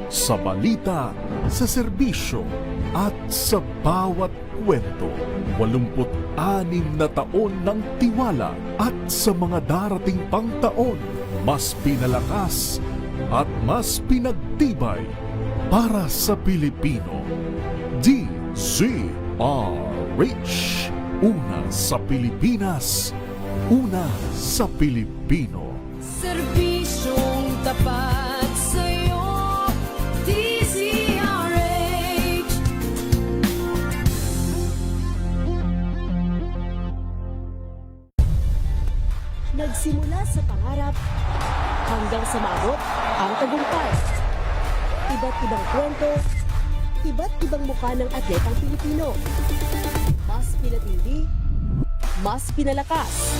Sa balita, sa serbisyo, at sa bawat kwento. 86 na taon ng tiwala at sa mga darating pang taon, mas pinalakas at mas pinagtibay para sa Pilipino. DZRH. Una sa Pilipinas, una sa Pilipino. Serbisyong tapat sa'yo, DZRH. Nagsimula sa pangarap hanggang sa maabot ang tagumpay. Iba't ibang kwento, iba't ibang mukha ng atletang Pilipino. Mas pinatindi, mas pinalakas,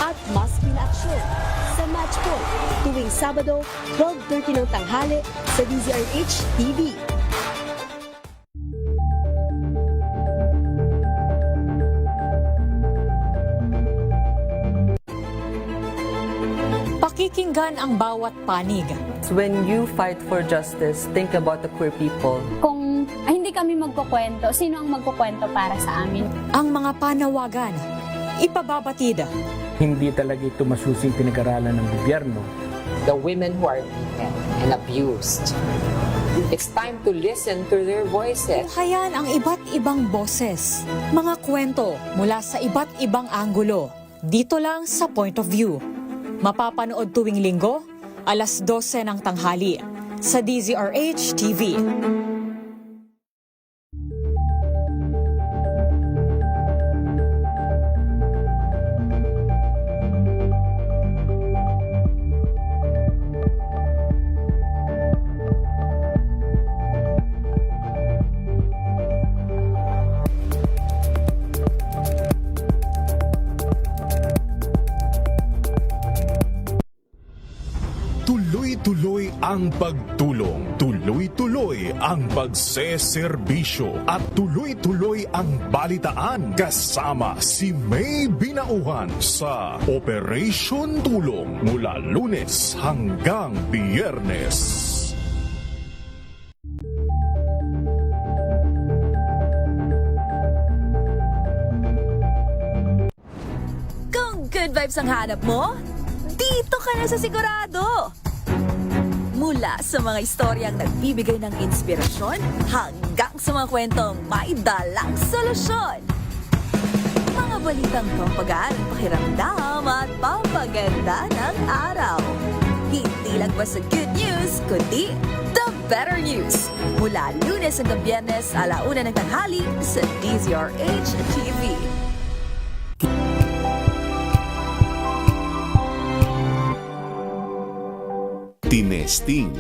at mas pinaaksyon sa Match Point tuwing Sabado, 12:30 ng tanghali sa DZRH TV. Pakikinggan ang bawat panig. When you fight for justice, think about the queer people. Kung hindi kami magkukwento, sino ang magkukwento para sa amin? Ang mga panawagan. Ipababatid. Hindi talaga ito masusing pinag-aralan ng gobyerno. The women who are beaten and abused. It's time to listen to their voices. Hayan ang iba't ibang boses. Mga kwento mula sa iba't ibang anggulo. Dito lang sa Point of View. Mapapanood tuwing linggo, alas 12 ng tanghali sa DZRH TV. Tuloy-tuloy ang pagtulong, tuloy-tuloy ang pagseserbisyo, at tuloy-tuloy ang balitaan kasama si May Binauhan sa Operation Tulong mula Lunes hanggang Biyernes. Kung good vibes ang hanap mo, dito ka na sa sigurado! Mula sa mga istoryang nagbibigay ng inspirasyon hanggang sa mga kwentong may dalang solusyon. Mga balitang pampagaan, pakiramdam at pampaganda ng araw. Hindi lang ba sa good news, kundi the better news. Mula Lunes hanggang Biyernes, 1:00 ng tanghali sa DZRH TV. Tinesting,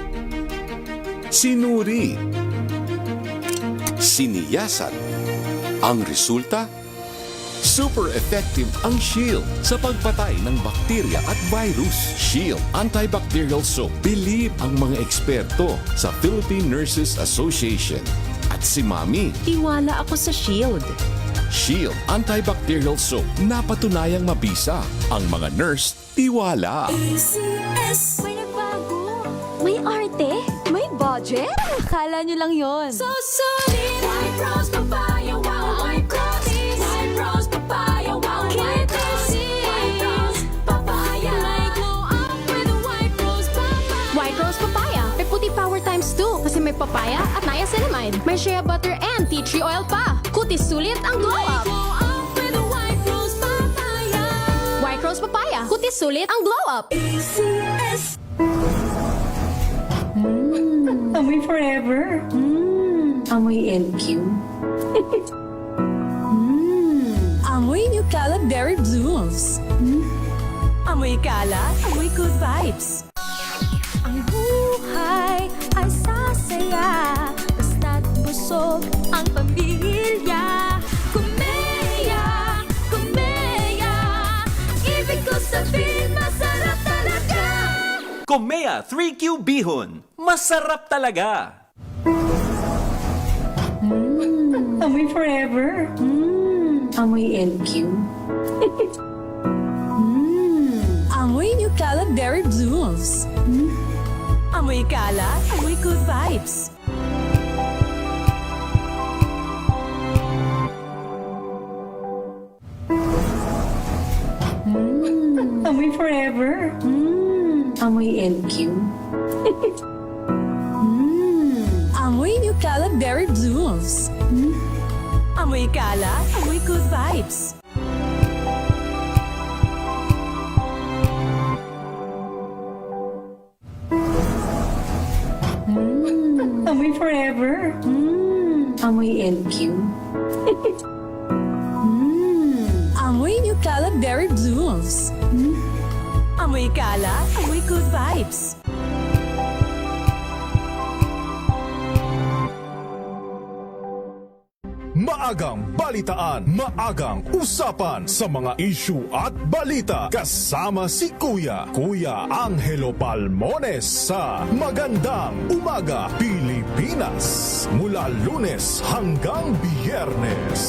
sinuri, siniyasan. Ang resulta? Super effective ang Shield sa pagpatay ng bakterya at virus. Shield Antibacterial Soap. Believe ang mga eksperto sa Philippine Nurses Association. At si Mami. Tiwala ako sa Shield. Shield Antibacterial Soap. Napatunayang mabisa. Ang mga nurse, tiwala. May nagbago. May arte. May budget. Akala nyo lang yon. So solid, White Rose Papaya, wow, White Rose. White Rose Papaya, wow, White Rose. White Rose Papaya. May glow up with a White Rose Papaya. White Rose Papaya. May puti power times 2 kasi may papaya at niacinamide. May shea butter and tea tree oil pa. Kutis sulit ang glow May up. glow up with a White Rose Papaya. White Rose Papaya. Kutis sulit ang glow up. Amoy forever. Amoy LQ. Amoy New Calab Berry Blooms. Amoy kalat, amoy good vibes. Ang buhay ay sasaya. Basta't busog ang pamilya. Kumeya, kumeya. Ibig ko sabihin, masarap talaga. Komea 3Q Bihon. Masarap talaga! Amoy forever. Amoy LQ. Amoy New Calab Berry Blooms. Amoy kalat, amoy good vibes. Amoy forever. Amoy LQ. Amoy new kalat berry blooms. Amoy kalat, amoy good vibes. Amoy forever. Amoy LQ. Amoy new kalat berry blooms. Amoy kalat, amoy good vibes. Maagang balitaan, maagang usapan sa mga issue at balita kasama si Kuya Angelo Palmones sa Magandang Umaga Pilipinas mula Lunes hanggang Biyernes.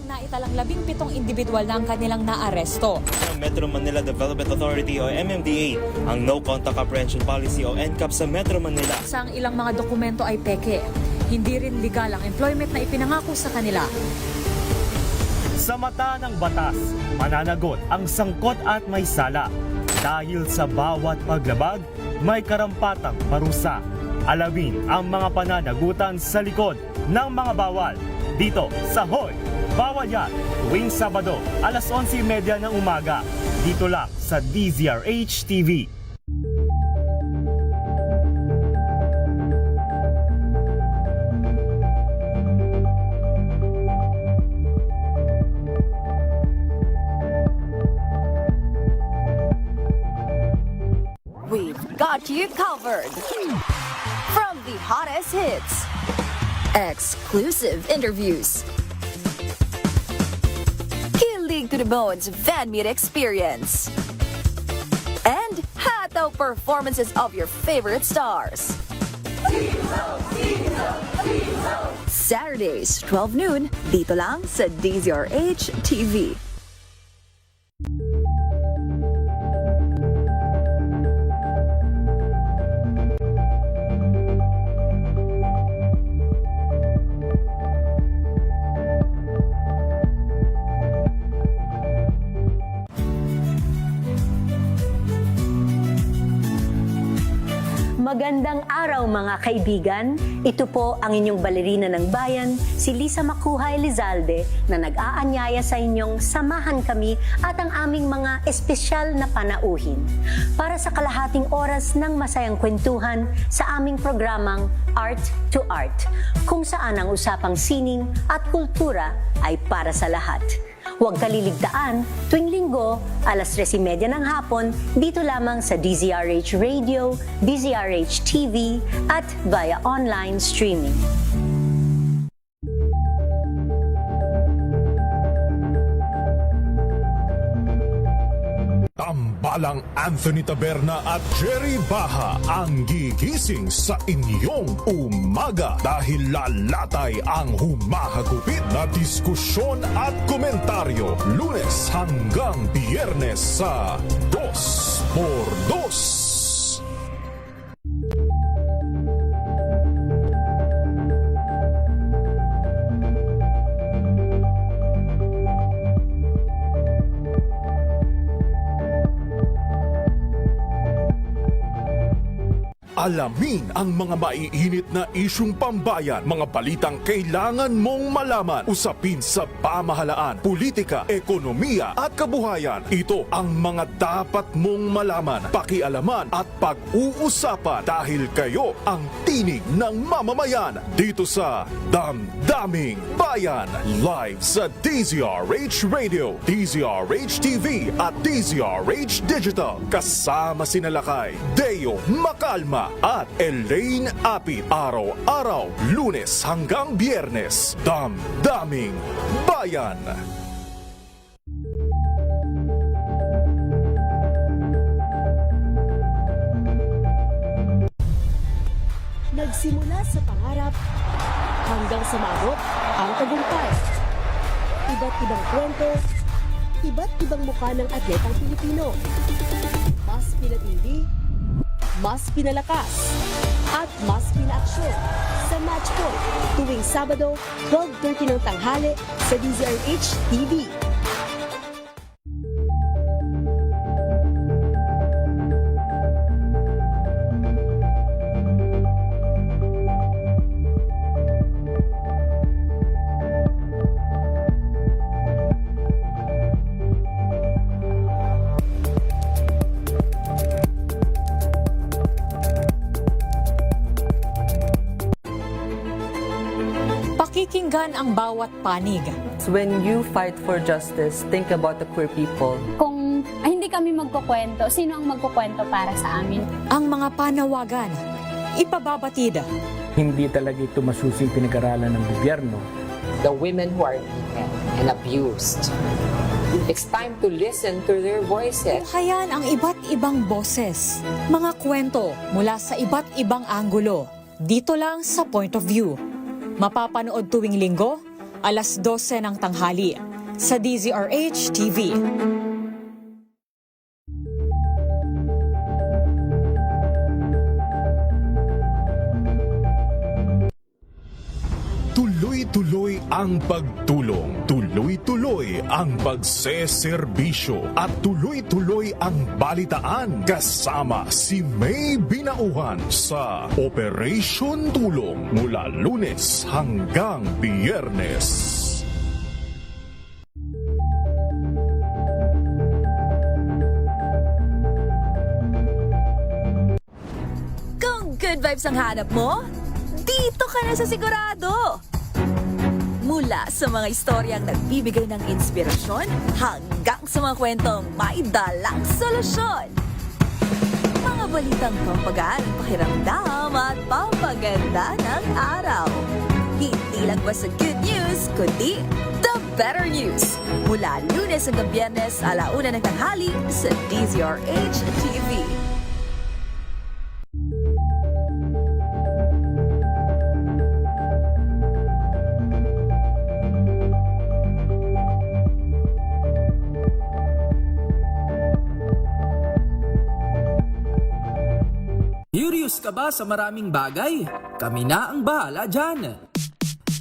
Naitalang 17 individual na ang kanilang naaresto. Metro Manila Development Authority o MMDA ang No Contact Apprehension Policy o NCAP sa Metro Manila. Sa ang ilang mga dokumento ay peke. Hindi rin legal ang employment na ipinangako sa kanila. Sa mata ng batas, mananagot ang sangkot at may sala. Dahil sa bawat paglabag, may karampatang parusa. Alamin ang mga pananagutan sa likod ng mga bawal. Dito sa Hoy! Bawal Yan, tuwing Sabado, alas 11:30 ng umaga. Dito lang sa DZRH TV. We've got you covered. From the hottest hits, exclusive interviews, Kilig to the Bones fan meet experience, and hataw performances of your favorite stars. Saturdays, 12 noon, dito lang sa DZRH TV. Magandang araw mga kaibigan. Ito po ang inyong balerina ng bayan, si Lisa Macuja Elizalde, na nag-aanyaya sa inyong samahan kami at ang aming mga espesyal na panauhin para sa kalahating oras ng masayang kwentuhan sa aming programang Art to Art, kung saan ang usapang sining at kultura ay para sa lahat. Huwag kaliligtaan, tuwing linggo, alas 3:30 ng hapon, dito lamang sa DZRH Radio, DZRH TV, at via online streaming. Tambalang Anthony Taberna at Jerry Baha ang gigising sa inyong umaga dahil lalatay ang humahagupit na diskusyon at komentaryo Lunes hanggang Biyernes sa 2x2. Alamin ang mga maiinit na isyung pambayan, mga balitang kailangan mong malaman, usapin sa pamahalaan, politika, ekonomiya at kabuhayan. Ito ang mga dapat mong malaman, pakialaman at pag-uusapan dahil kayo ang tinig ng mamamayan dito sa Damdaming Bayan. Live sa DZRH Radio, DZRH TV at DZRH Digital. Kasama sina Lakay, Deo Macalma at Elaine Apit. Araw-araw, Lunes hanggang Biyernes. Damdaming Bayan. Nagsimula sa pangarap hanggang sa maabot ang tagumpay. Iba't ibang kwento, iba't ibang mukha ng atletang Pilipino. Mas pinatindi, mas pinalakas, at mas pinaaksyon sa Match Point tuwing Sabado, 12:30 ng tanghali sa DZRH TV. Pakikinggan ang bawat panig. When you fight for justice, think about the queer people. Kung hindi kami magkukwento, sino ang magkukwento para sa amin? Ang mga panawagan, ipababatid. Hindi talaga ito masusing pinag-aralan ng gobyerno. The women who are beaten and abused. It's time to listen to their voices. Tunghayan ang iba't ibang boses. Mga kwento mula sa iba't ibang anggulo. Dito lang sa Point of View. Mapapanood tuwing Linggo, alas 12 ng tanghali sa DZRH TV. Tuloy-tuloy ang pagtulong, tuloy-tuloy ang pagseserbisyo at tuloy-tuloy ang balitaan kasama si May Binauhan sa Operation Tulong mula Lunes hanggang Biyernes. Kung good vibes ang hanap mo, dito ka na sa sigurado! Mula sa mga istoryang nagbibigay ng inspirasyon hanggang sa mga kwentong may dalang solusyon. Mga balitang pampagaan ang pakiramdam at pampaganda ng araw. Hindi lang ba sa good news, kundi the better news. Mula Lunes hanggang Biyernes, 1:00 ng tanghali sa DZRH TV. Curious ka ba sa maraming bagay? Kami na ang bahala dyan.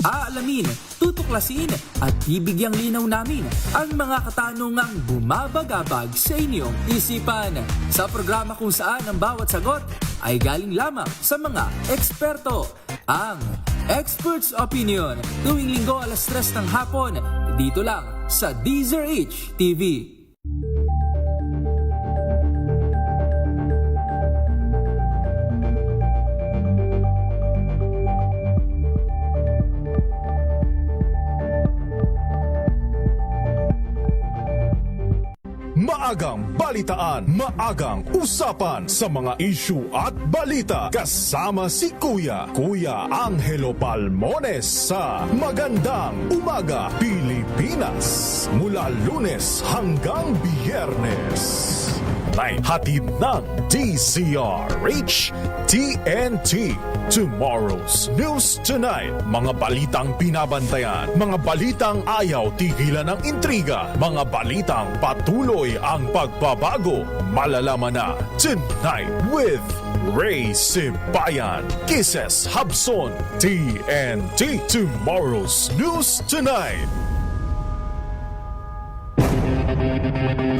Aalamin, tutuklasin at bibigyang linaw namin ang mga katanungang bumabagabag sa inyong isipan. Sa programa kung saan ang bawat sagot ay galing lamang sa mga eksperto. Ang Expert's Opinion, tuwing Linggo alas 3 ng hapon, dito lang sa DZRH TV. Maagang balitaan, maagang usapan sa mga issue at balita kasama si Kuya Angelo Palmones sa Magandang Umaga Pilipinas mula Lunes hanggang Biyernes. Ay hatid ng DZRH TNT. Tomorrow's News Tonight. Mga balitang binabantayan, mga balitang ayaw tigilan ng intriga, mga balitang patuloy ang pagbabago. Malalaman na tonight with Ray Sibayan, Kisses Habson, TNT. Tomorrow's News Tonight.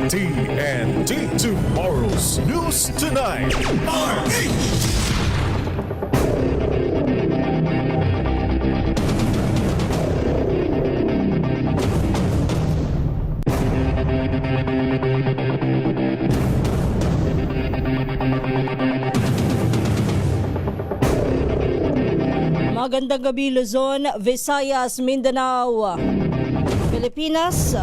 TNT. Tomorrow's News Tonight. RH! Magandang gabi Luzon, Visayas, Mindanao, Pilipinas.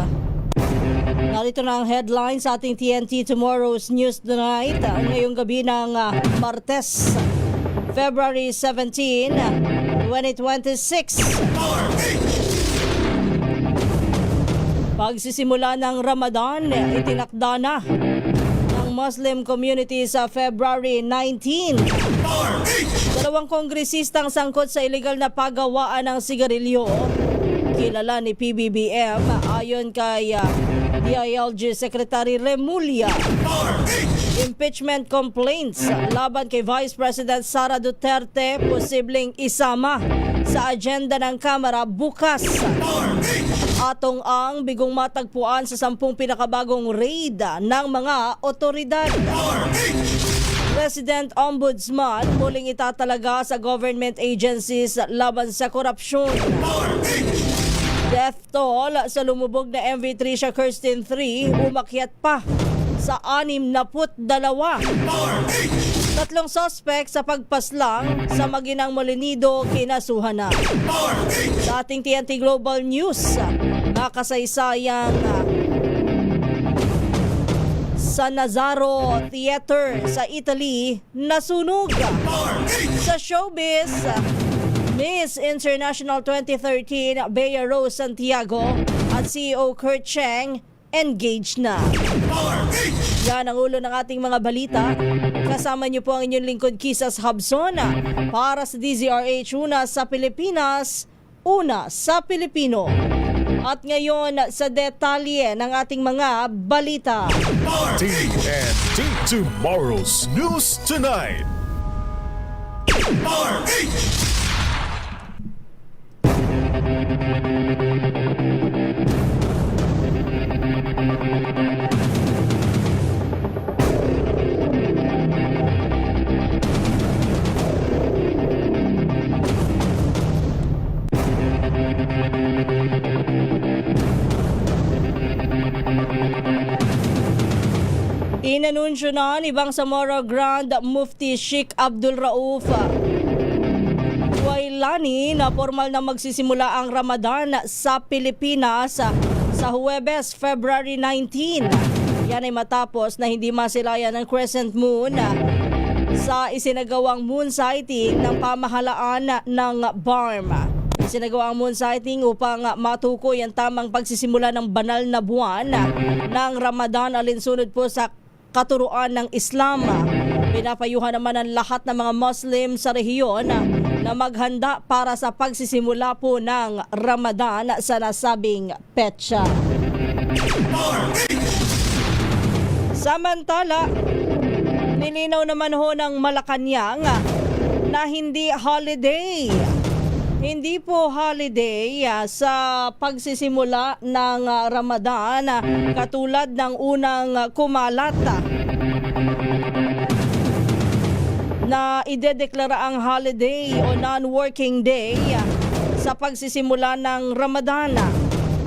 Narito na ang headlines sa ating TNT Tomorrow's News Tonight. Ngayong gabi ng Martes, February 17, 2026. Pagsisimula ng Ramadan, itinakda na ng Muslim community sa February 19. Dalawang kongresistang sangkot sa illegal na paggawaan ng sigarilyo, kilala ni PBBM ayon kay DILG Secretary Remulla. Impeachment complaints laban kay Vice President Sara Duterte posibleng isama sa agenda ng Kamara bukas. Atong ang bigong matagpuan sa 10 pinakabagong raid ng mga otoridad. Resident Ombudsman muling itatalaga sa government agencies laban sa korupsyon. Death toll sa lumubog na MV Tricia Kirsten 3 umakyat pa sa 62. Tatlong suspect sa pagpaslang sa Maginang Molinido kinasuhan na. Sa ating TNT Global News, nakasaysayang sa Nazaro Theater sa Italy nasunog. Sa showbiz, Miss International 2013 Bea Rose Santiago at CEO Kurt Cheng engaged na. Yan ang ulo ng ating mga balita. Kasama niyo po ang inyong lingkod Kisas Habson para sa DZRH, una sa Pilipinas, una sa Pilipino. At ngayon sa detalye ng ating mga balita. TNT Tomorrow's News Tonight. Inanunsyo na ni Bangsamoro Grand Mufti Sheikh Abdul Rauf Wailani na formal na magsisimula ang Ramadan sa Pilipinas sa Huwebes, February 19. Yan ay matapos na hindi masilayan ng crescent moon sa isinagawang moon sighting ng pamahalaan ng BARM. Isinagawa ang moon sighting upang matukoy ang tamang pagsisimula ng banal na buwan ng Ramadan alinsunod po sa katuruan ng Islam. Pinapayuhan naman ang lahat ng mga Muslim sa rehiyon na maghanda para sa pagsisimula po ng Ramadan sa nasabing petsa. Samantala, nilinaw naman ho ng Malacanang na hindi holiday. Hindi po holiday sa pagsisimula ng Ramadan katulad ng unang kumalat na idedeklara ang holiday o non-working day sa pagsisimula ng Ramadan.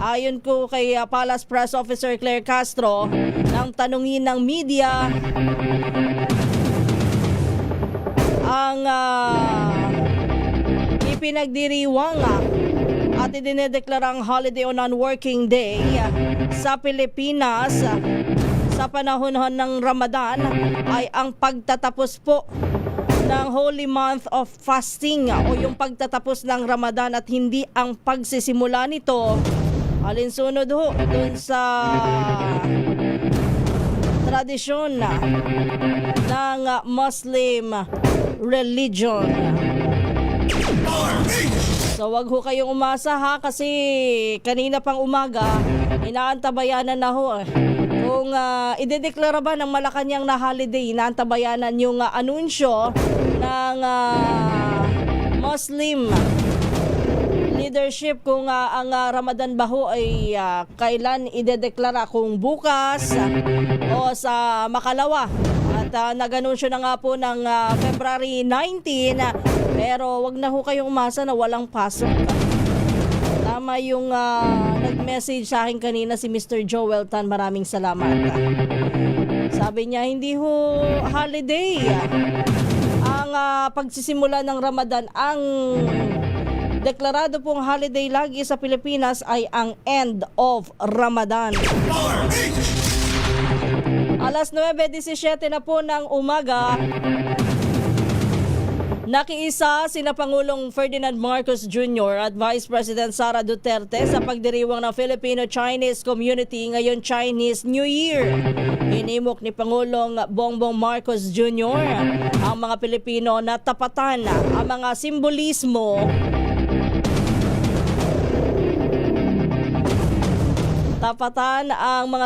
Ayon ko kay Palace Press Officer Claire Castro, nang tanungin ng media ang ipinagdiriwang at idinedeklarang holiday o non-working day sa Pilipinas sa panahon ng Ramadan ay ang pagtatapos po ng Holy Month of Fasting o yung pagtatapos ng Ramadan at hindi ang pagsisimula nito. Alinsunod ho dun sa tradisyon ng Muslim religion. So wag ho kayong umasa ha, kasi kanina pang umaga inaantabayanan na ho kung idedeklara ba ng Malacanang na holiday. Inaantabayanan yung anunsyo ng Muslim leadership kung ang Ramadan ba ho ay kailan idedeklara, kung bukas o sa makalawa. At nag-anunsyo na nga po ng February 19, pero wag na ho kayong umasa na walang pasok. Tama yung nag-message sa akin kanina si Mr. Joel Tan, maraming salamat. Sabi niya hindi ho holiday ang pagsisimula ng Ramadan. Ang deklarado pong holiday lagi sa Pilipinas ay ang end of Ramadan. Alas 9:17 na po ng umaga. Nakiisa sina Pangulong Ferdinand Marcos Jr. at Vice President Sara Duterte sa pagdiriwang ng Filipino-Chinese Community ngayong Chinese New Year. Inimok ni Pangulong Bongbong Marcos Jr. ang mga Pilipino na tapatan ang mga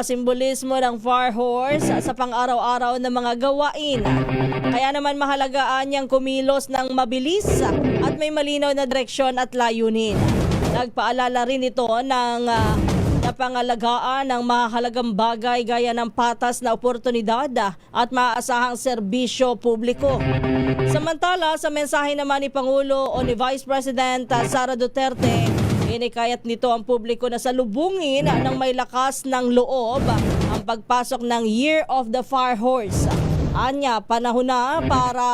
simbolismo ng fire horse sa pang-araw-araw na mga gawain. Kaya naman mahalagaan niyang kumilos ng mabilis at may malinaw na direksyon at layunin. Nagpaalala rin ito ng napangalagaan ng mahalagang bagay gaya ng patas na oportunidad at maaasahang serbisyo publiko. Samantala, sa mensahe naman ni Pangulo o ni Vice President Sara Duterte, inikayat nito ang publiko na salubungin ng may lakas ng loob ang pagpasok ng Year of the Fire Horse. Anya, panahon na para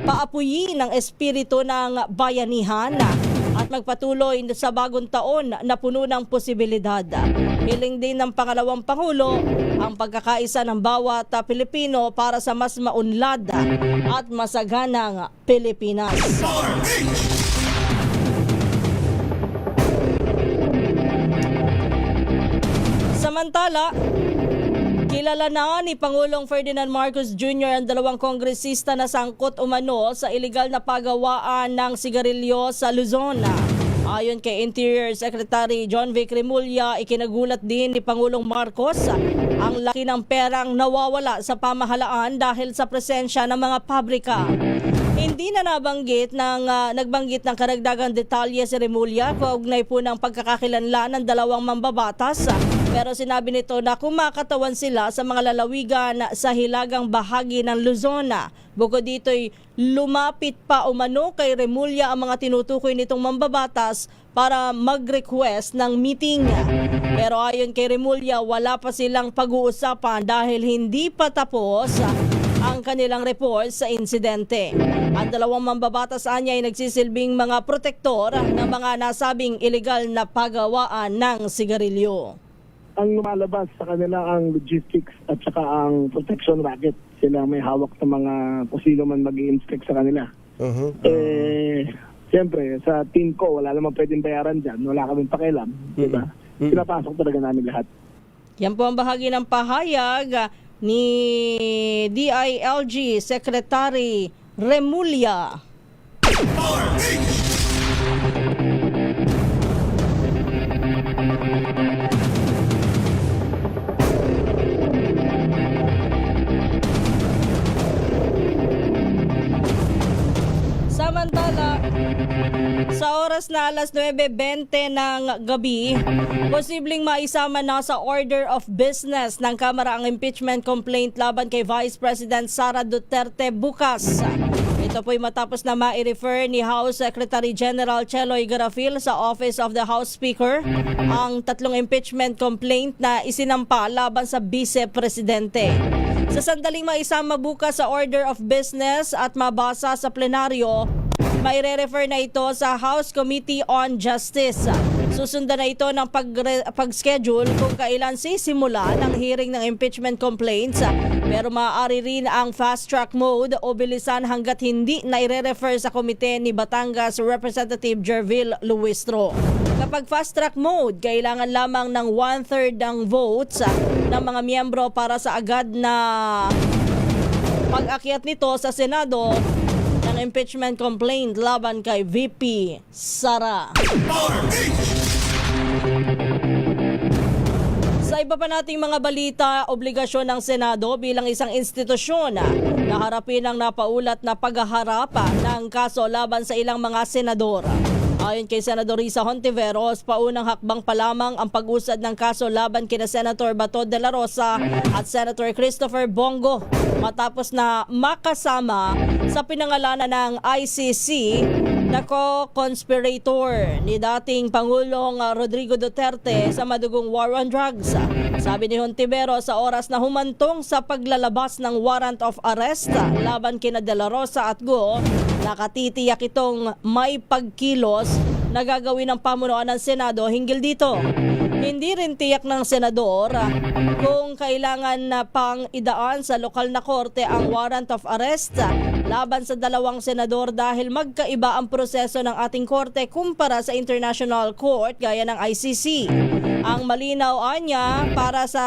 paapuyin ang espiritu ng bayanihan at magpatuloy sa bagong taon na puno ng posibilidad. Hiling din ng pangalawang Pangulo ang pagkakaisa ng bawat Pilipino para sa mas maunlad at masaganang Pilipinas. Samantala, kilala na ni Pangulong Ferdinand Marcos Jr. ang dalawang kongresista na sangkot umano sa iligal na paggawaan ng sigarilyo sa Luzon. Ayon kay Interior Secretary John Vic Remulla, ikinagulat din ni Pangulong Marcos ang laki ng perang nawawala sa pamahalaan dahil sa presensya ng mga pabrika. Hindi na nabanggit nagbanggit ng karagdagang detalye si Remulla kaugnay po ng pagkakakilanlan ng dalawang mambabatas. Pero sinabi nito na kumakatawan sila sa mga lalawigan sa hilagang bahagi ng Luzon. Bukod dito'y lumapit pa umano kay Remulla ang mga tinutukoy nitong mambabatas para mag-request ng meeting. Pero ayon kay Remulla, wala pa silang pag-uusapan dahil hindi pa tapos ang kanilang report sa insidente. Ang dalawang mambabatas anya ay nagsisilbing mga protektor ng mga nasabing iligal na paggawaan ng sigarilyo. Ang lumalabas sa kanila ang logistics at saka ang protection racket. Sila may hawak ng mga kung sino man mag-i-inspect sa kanila. Siyempre, sa team ko, wala namang pwedeng bayaran dyan. Wala kaming pakialam. Diba? Pinapasok talaga namin lahat. Yan po ang bahagi ng pahayag ni DILG Secretary Remulla. Samantala, sa oras na alas 9:20 ng gabi, posibleng maisama na sa order of business ng Kamara ang impeachment complaint laban kay Vice President Sara Duterte bukas. Ito po'y matapos na ma-refer ni House Secretary General Cheloy Garafil sa Office of the House Speaker ang tatlong impeachment complaint na isinampa laban sa Vice Presidente. Sa sandaling maisama bukas sa order of business at mabasa sa plenaryo, maire-refer na ito sa House Committee on Justice. Susundan na ito ng pag-schedule kung kailan sisimula ng hearing ng impeachment complaints, pero maaari rin ang fast-track mode o bilisan hanggat hindi na i-refer sa komite ni Batangas Representative Jervil Luistro. Kapag fast-track mode, kailangan lamang ng 1/3 ng votes ng mga miyembro para sa agad na pag-akyat nito sa Senado ng impeachment complaint laban kay VP Sara. Sa iba pa nating mga balita, obligasyon ng Senado bilang isang institusyon na harapin ang napaulat na paghaharap ng kaso laban sa ilang mga senador. Ayon kay Senador Risa Hontiveros, paunang hakbang pa lamang ang pag-usad ng kaso laban kina Senator Bato de la Rosa at Senator Christopher Bongo matapos na makasama sa pinangalanan ng ICC na co-conspirator ni dating Pangulong Rodrigo Duterte sa madugong war on drugs. Sabi ni Hontiveros, sa oras na humantong sa paglalabas ng warrant of arrest laban kina de la Rosa at Go, nakatitiyak itong may pagkilos na gagawin ng pamunuan ng Senado hinggil dito. Hindi rin tiyak ng senador kung kailangan na pang idaan sa lokal na korte ang warrant of arrest laban sa dalawang senador dahil magkaiba ang proseso ng ating korte kumpara sa International Court gaya ng ICC. Ang malinaw anya para sa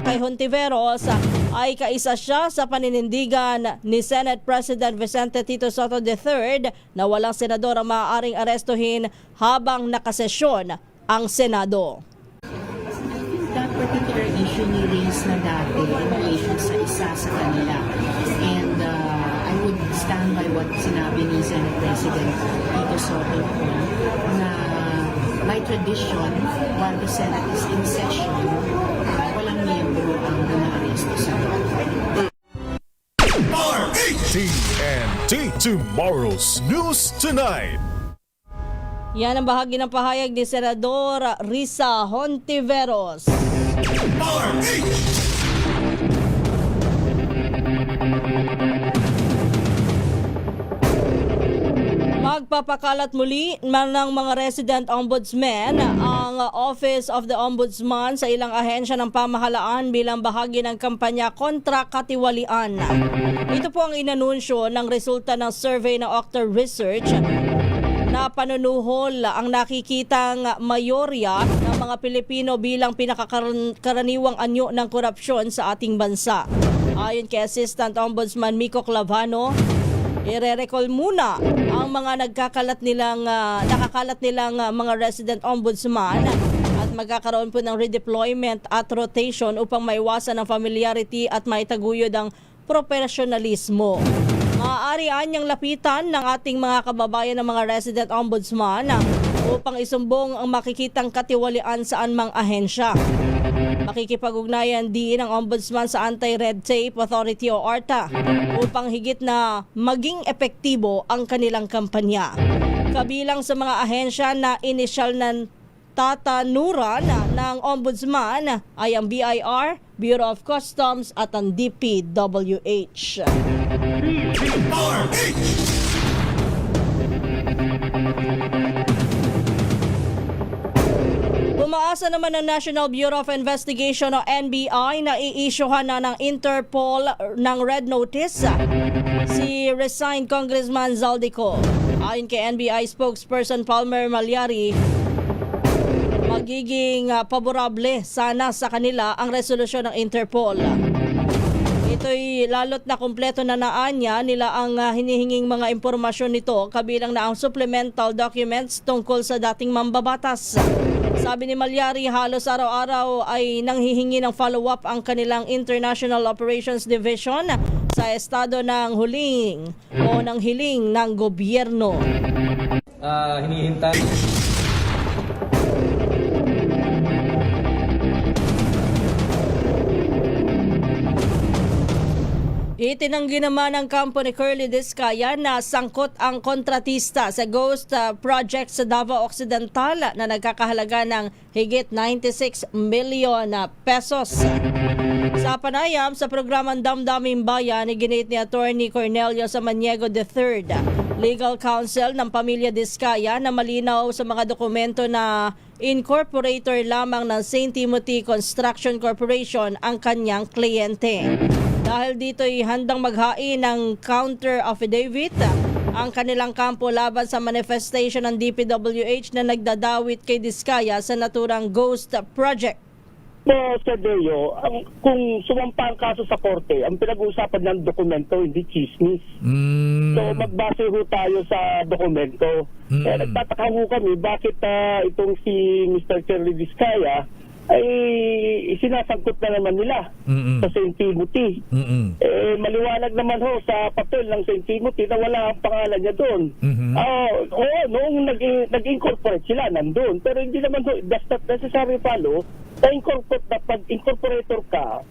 kay Hontiveros ay kaisa siya sa paninindigan ni Senate President Vicente Tito Soto III na walang senador ang maaaring arestuhin habang nakasesyon ang Senado. That particular issue ni raise na dati in relation sa isa sa kanila. And I would stand by what sinabi ni Senate President Tito Soto na by tradition, while the Senate is in session, walang miyembro ang na-aresto sa TNT Tomorrow's News Tonight. Yan ang bahagi ng pahayag ni Senador Risa Hontiveros. Magpapakalat muli ng mga resident ombudsman ang Office of the Ombudsman sa ilang ahensya ng pamahalaan bilang bahagi ng kampanya kontra katiwalian. Ito po ang inanunsyo ng resulta ng survey ng Octa Research na panunuhol ang nakikitang mayorya ng mga Pilipino bilang pinakakaraniwang anyo ng korupsyon sa ating bansa. Ayon kay Assistant Ombudsman Miko Clavano, ire-recall muna ang mga nakakalat nilang mga resident ombudsman at magkakaroon po ng redeployment at rotation upang maiwasan ang familiarity at maitaguyod ang profesionalismo. Maaari anyang lapitan ng ating mga kababayan ng mga resident ombudsman upang isumbong ang makikitang katiwalian sa anumang ahensya. Makikipag-ugnayan din ang ombudsman sa Anti-Red Tape Authority o ARTA upang higit na maging epektibo ang kanilang kampanya. Kabilang sa mga ahensya na inisyal na tatanuran ng ombudsman ay ang BIR, Bureau of Customs at ang DPWH. Umaasa naman ng National Bureau of Investigation o NBI na i-issuehan na ng Interpol ng red notice si resigned Congressman Zaldico. Ayon kay NBI spokesperson Palmer Malyari, magiging paborable sana sa kanila ang resolusyon ng Interpol. Ito'y lalot na kumpleto na naanya nila ang hinihinging mga impormasyon nito kabilang na ang supplemental documents tungkol sa dating mambabatas. Sabi ni Malyari, halos araw-araw ay nanghihingi ng follow-up ang kanilang International Operations Division sa estado ng hiling ng gobyerno. Hinihintay. Itinanggi naman ng kampo ni Curly Discaya na sangkot ang kontratista sa ghost project sa Davao Occidental na nagkakahalaga ng higit 96 million pesos. Sa panayam sa programang Damdaming Bayan, iginit ni Attorney Cornelio Samaniego III, legal counsel ng pamilya Discaya, na malinaw sa mga dokumento na incorporator lamang ng St. Timothy Construction Corporation ang kanyang kliyente. Dahil dito'y handang maghain ng counter affidavit ang kanilang kampo laban sa manifestation ng DPWH na nagdadawit kay Discaya sa naturang ghost project. Sir Deo, kung sumampa ang kaso sa korte, ang pinag-uusapan ng dokumento, hindi chismis. So magbase ho tayo sa dokumento. Nagtataka ho kami bakit itong si Mr. Curly Discaya ay sinasangkot na naman nila sa St. Timothy. Maliwanag naman ho sa papel ng St. Timothy na wala ang pangalan niya doon. Noong nag-incorporate sila, nandun. Pero hindi naman ho, does not necessarily follow na incorporate, na pag-incorporator ka,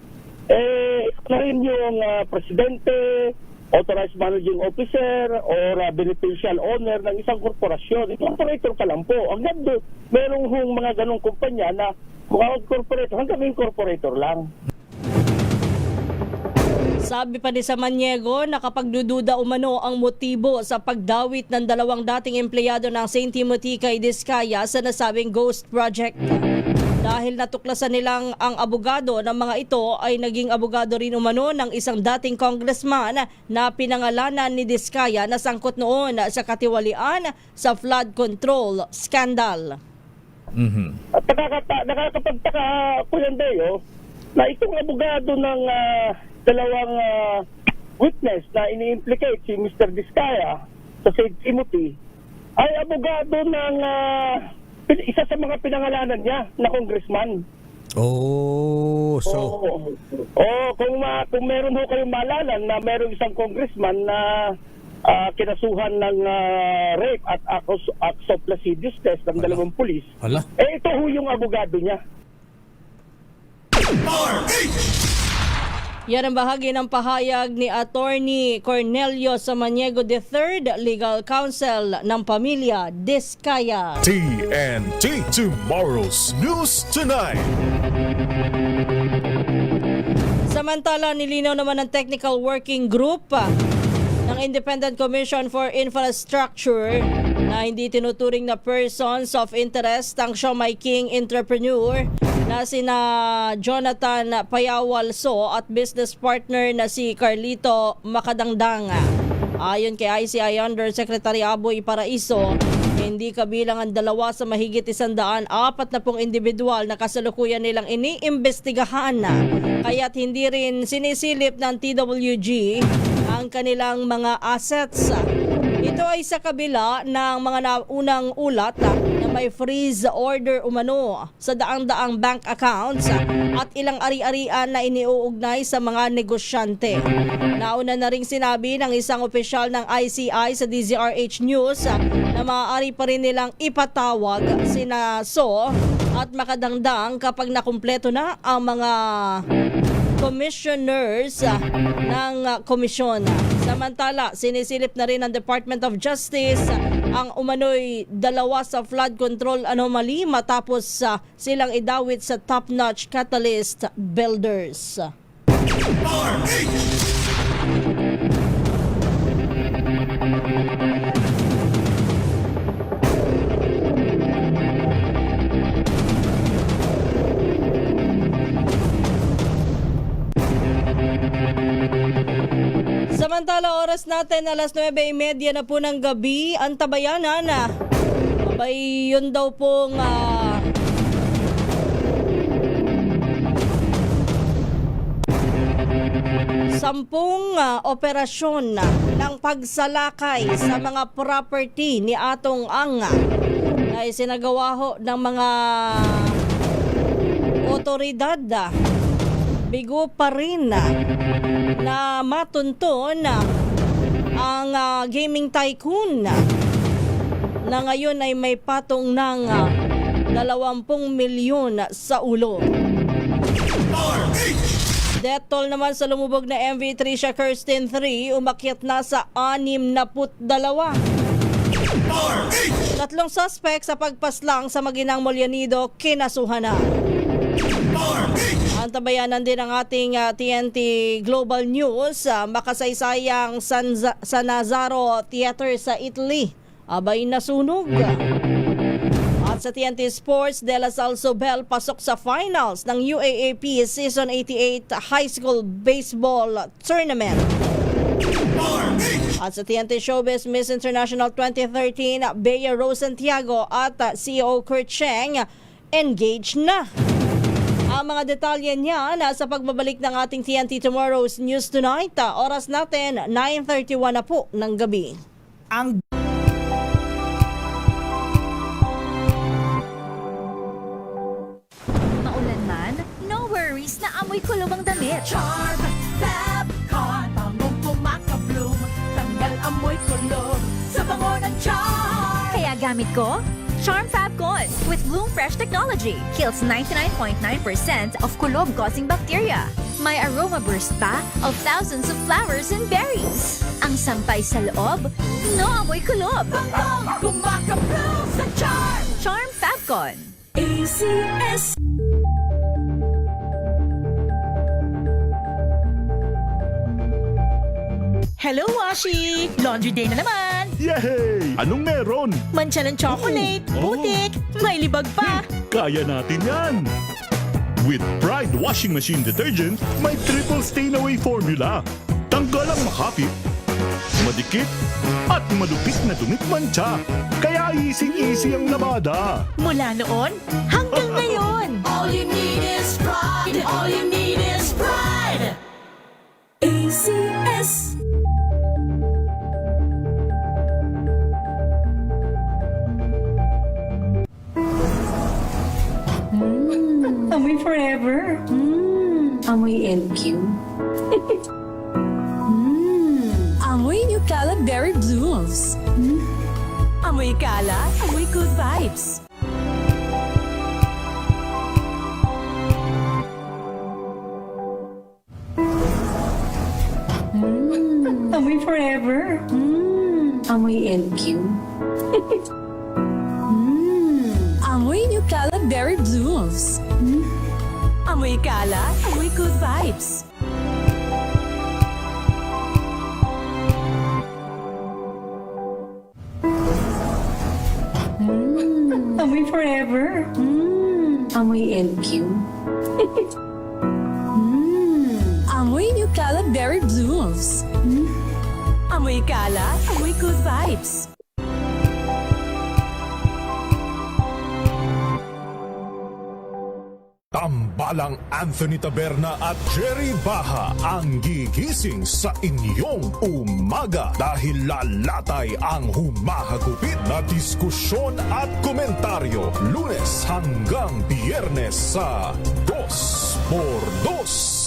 na rin yung presidente, authorized managing officer, or beneficial owner ng isang korporasyon. Incorporator ka lang po. Hanggang doon, merong hong mga ganong kumpanya na mga incorporator, hanggang incorporator lang. Sabi pa ni Samaniego, nakapagdududa umano ang motibo sa pagdawit ng dalawang dating empleyado ng St. Timothy kay Diskaya sa nasabing ghost project. Dahil natuklasan nilang ang abogado ng mga ito ay naging abogado rin umano ng isang dating congressman na pinangalanan ni Diskaya na sangkot noon sa katiwalian sa flood control scandal. At nakakapagtaka, Kuya Deo, na itong abogado ng dalawang witness na ini-implicate si Mr. Diskaya sa St. Timothy ay abogado ng isa sa mga pinangalanan niya na congressman. Oh, so... Kung meron ho kayong maalala na meron isang congressman na kinasuhan ng rape at acts of lasciviousness ng dalawang pulis, ito ho yung abogado niya. Yan ang bahagi ng pahayag ni Attorney Cornelio Samaniego III, Legal Counsel ng pamilya Diskaya. TNT Tomorrow's News Tonight. Samantala, nilinaw naman ng Technical Working Group ng Independent Commission for Infrastructure na hindi tinuturing na persons of interest ang Siomai King entrepreneur na sina Jonathan Payawalso at business partner na si Carlito Makadangdang. Ayon kay ICI Undersecretary Aboy Paraiso, hindi kabilang ang dalawa sa mahigit 140 individual na kasalukuyan nilang iniimbestigahan, kaya't hindi rin sinisilip ng TWG ang kanilang mga assets. Ito ay sa kabila ng mga naunang ulat na may freeze order umano sa daang-daang bank accounts at ilang ari-arian na iniuugnay sa mga negosyante. Nauna na ring sinabi ng isang opisyal ng ICI sa DZRH News na maaari pa rin nilang ipatawag sina So at Makadangdang kapag nakumpleto na ang mga commissioners ng komisyon. Samantala, sinisilip na rin ng Department of Justice ang umano'y dalawa sa flood control anomaly matapos silang idawit sa top-notch catalyst builders. Samantala, oras natin alas 9:30 na po ng gabi. Ang tabayanan abay yun daw pong sampung operasyon ng pagsalakay sa mga property ni Atong Ang na isinagawa ho ng mga otoridad. Bigo pa rin na matunton ang gaming tycoon na ngayon ay may patong ng 20 milyon sa ulo. Death toll naman sa lumubog na MV Tricia Kirsten 3 umakyat na sa 62. Tatlong suspect sa pagpaslang sa Maginang Molinito kinasuhan na. Antabayanan din ang ating TNT Global News. Makasaysayang San Nazaro Theater sa Italy abay nasunog. At sa TNT Sports, De La Salle Sobel pasok sa finals ng UAAP Season 88 High School Baseball Tournament. At sa TNT Showbiz Miss International 2013, Bea Rose Santiago at CEO Kurt Cheng engaged na. Ang mga detalye niya nasa pagbabalik ng ating TNT Tomorrow's News Tonight. Oras natin, 9:31 na po ng gabi. Maulan man, no worries na amoy kulong ang damit. Charm Fabcon, bangong kumakabloom, tanggal amoy kulong sa bango ng Charm. Kaya gamit ko Charm Fabcon with Bloom Fresh technology. Kills 99.9% of kulob-causing bacteria. May aroma burst pa of thousands of flowers and berries. Ang sampay sa loob, no amoy kulob. Bangong kumakabloom sa Charm. Charm Fabcon. ACS. Hello, Washi! Laundry day na naman! Yay! Anong meron? Mancha ng chocolate, putik, may libag pa. Kaya natin yan! With Pride Washing Machine Detergent, may triple stain-away formula. Tanggal ang makapit, madikit, at malupit na dumit mancha. Kaya easy-easy ang labada. Mula noon hanggang ngayon. All you need is pride. All you need is pride. ACS. Amoy forever. Amoy LQ. Amoy New Cala Berry Blooms. Amoy Cala, amoy good vibes. Amoy forever. Amoy LQ. Amoy New Cala Berry Blooms. Amoy Cala, amoy good vibes. Amoy forever. Amoy LQ. Amoy New Cala Berry Blooms. Amoy Cala, amoy good vibes. Tambalang Anthony Taberna at Jerry Baha ang gigising sa inyong umaga dahil lalatay ang humahagupit na diskusyon at komentaryo Lunes hanggang Biyernes sa 2x2.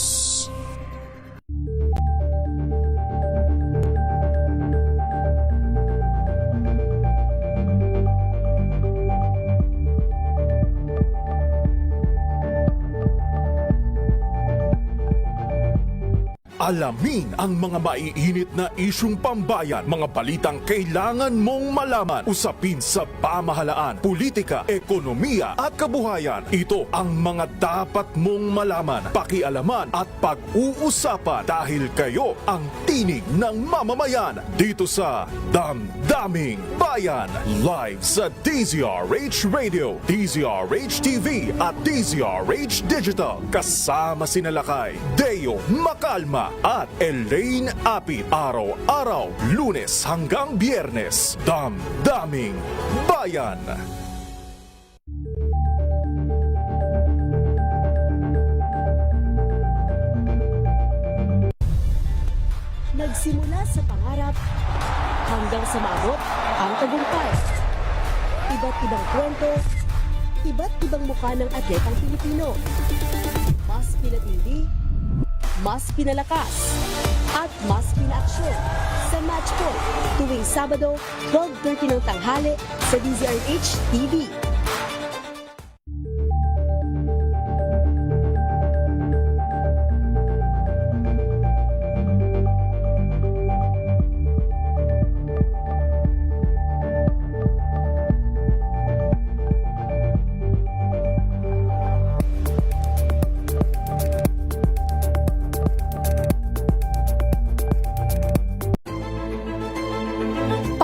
Alamin ang mga maiinit na isyung pambayan, mga balitang kailangan mong malaman, usapin sa pamahalaan, politika, ekonomiya at kabuhayan. Ito ang mga dapat mong malaman, pakialaman at pag-uusapan dahil kayo ang tinig ng mamamayan dito sa Damdaming Bayan. Live sa DZRH Radio, DZRH TV at DZRH Digital. Kasama sina Lakay, Deo Macalma at Elaine Apit. Araw-araw, Lunes hanggang Biyernes. Damdaming Bayan. Nagsimula sa pangarap hanggang sa maabot ang tagumpay. Iba't ibang kwento, iba't ibang mukha ng atletang Pilipino. Mas pinatindi, mas pinalakas, at mas pinaaksyon sa Match Point tuwing Sabado, 12:30 ng tanghali sa DZRH TV.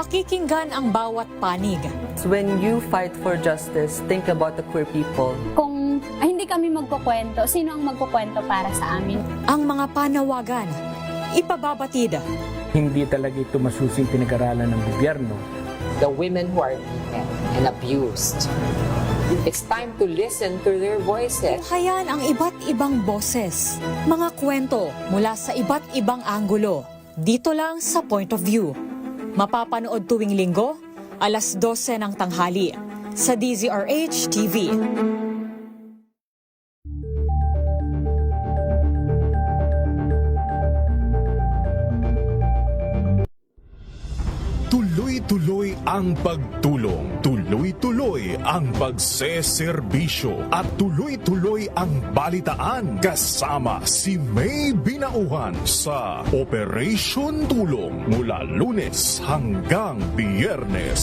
Pakikinggan ang bawat panig. When you fight for justice, think about the queer people. Kung hindi kami magkukwento, sino ang magkukwento para sa amin? Ang mga panawagan, ipababatid. Hindi talaga ito masusing pinag-aralan ng gobyerno. The women who are beaten and abused. It's time to listen to their voices. Hayan ang iba't ibang boses, mga kwento mula sa iba't ibang anggulo. Dito lang sa Point of View. Mapapanood tuwing Linggo, alas 12 ng tanghali sa DZRH TV. Tuloy-tuloy ang pagtulong, tuloy-tuloy ang pagseserbisyo at tuloy-tuloy ang balitaan kasama si May Binauhan sa Operation Tulong mula Lunes hanggang Biyernes.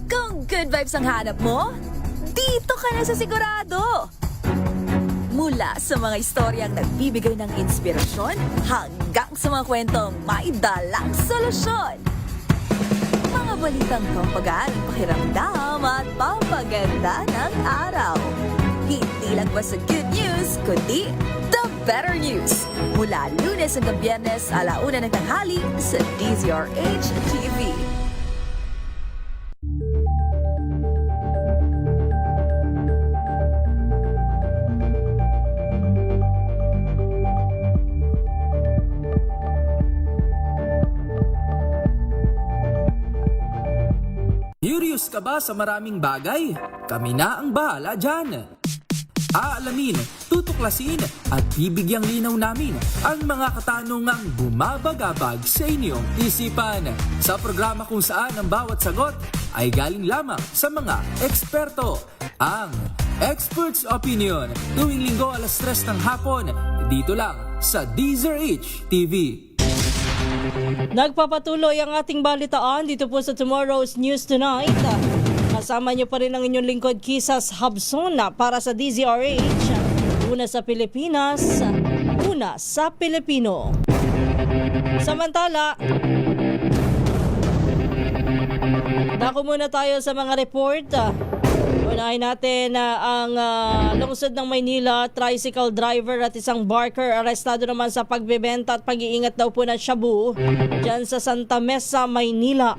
Kung good vibes ang hanap mo, dito ka na sa sigurado. Mula sa mga istoryang nagbibigay ng inspirasyon hanggang sa mga kwentong may dalang solusyon. Mga balitang pampagaan ang pakiramdam at pampaganda ng araw. Hindi lang ba sa good news, kundi the better news. Mula Lunes hanggang Biyernes, 1:00 ng tanghali sa DZRH TV. Curious ka ba sa maraming bagay? Kami na ang bahala dyan. Aalamin, tutuklasin at bibigyang linaw namin ang mga katanungang bumabagabag sa inyong isipan. Sa programa kung saan ang bawat sagot ay galing lamang sa mga eksperto. Ang Expert's Opinion, tuwing linggo 3:00 ng hapon, dito lang sa DZRH TV. Nagpapatuloy ang ating balitaan dito po sa Tomorrow's News Tonight. Kasama niyo pa rin ang inyong lingkod, Kisas Habson, para sa DZRH. Una sa Pilipinas, una sa Pilipino. Samantala, dako muna tayo sa mga report. Unahin natin ang lungsod ng Maynila, tricycle driver at isang barker arestado naman sa pagbebenta at pag-iingat daw po ng shabu dyan sa Santa Mesa, Maynila.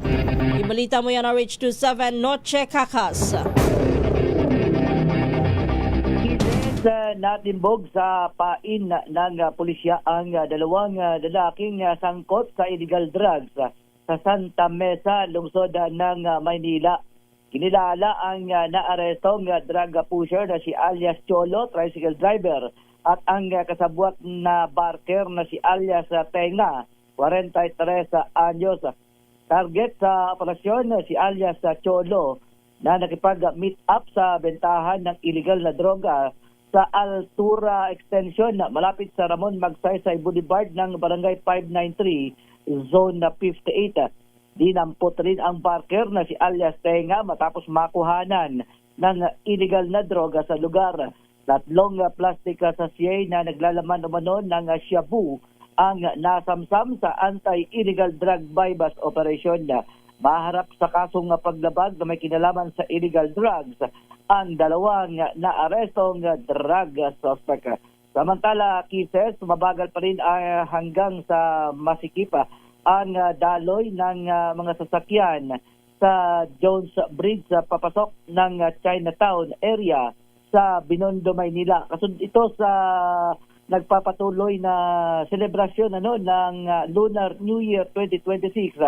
Ibalita mo yan, RH27 Noche Kakas. Natimbog sa pain ng pulisya ang dalawang lalaking sangkot sa illegal drugs sa Santa Mesa, lungsod ng Maynila. Kinilala ang naarestong drug pusher na si alias Cholo, tricycle driver, at ang kasabwat na barker na si alias Tenga, 43 anyos. Target sa operasyon si alias Cholo na nakipag-meet up sa bentahan ng illegal na droga sa Altura Extension malapit sa Ramon Magsaysay Boulevard ng Barangay 593, Zone 58. Dinampot rin ang barker na si alias Tenga matapos makuhanan ng illegal na droga sa lugar. 3 plastic sachet na naglalaman umano ng shabu ang nasamsam sa anti-illegal drug bypass operation. Maharap sa kasong paglabag na may kinalaman sa illegal drugs ang dalawang naarestong drug suspect. Samantala, Kises, mabagal pa rin hanggang sa Masikipa ang daloy ng mga sasakyan sa Jones Bridge papasok ng Chinatown area sa Binondo, Maynila. Kasunod ito sa nagpapatuloy na selebrasyon ng Lunar New Year 2026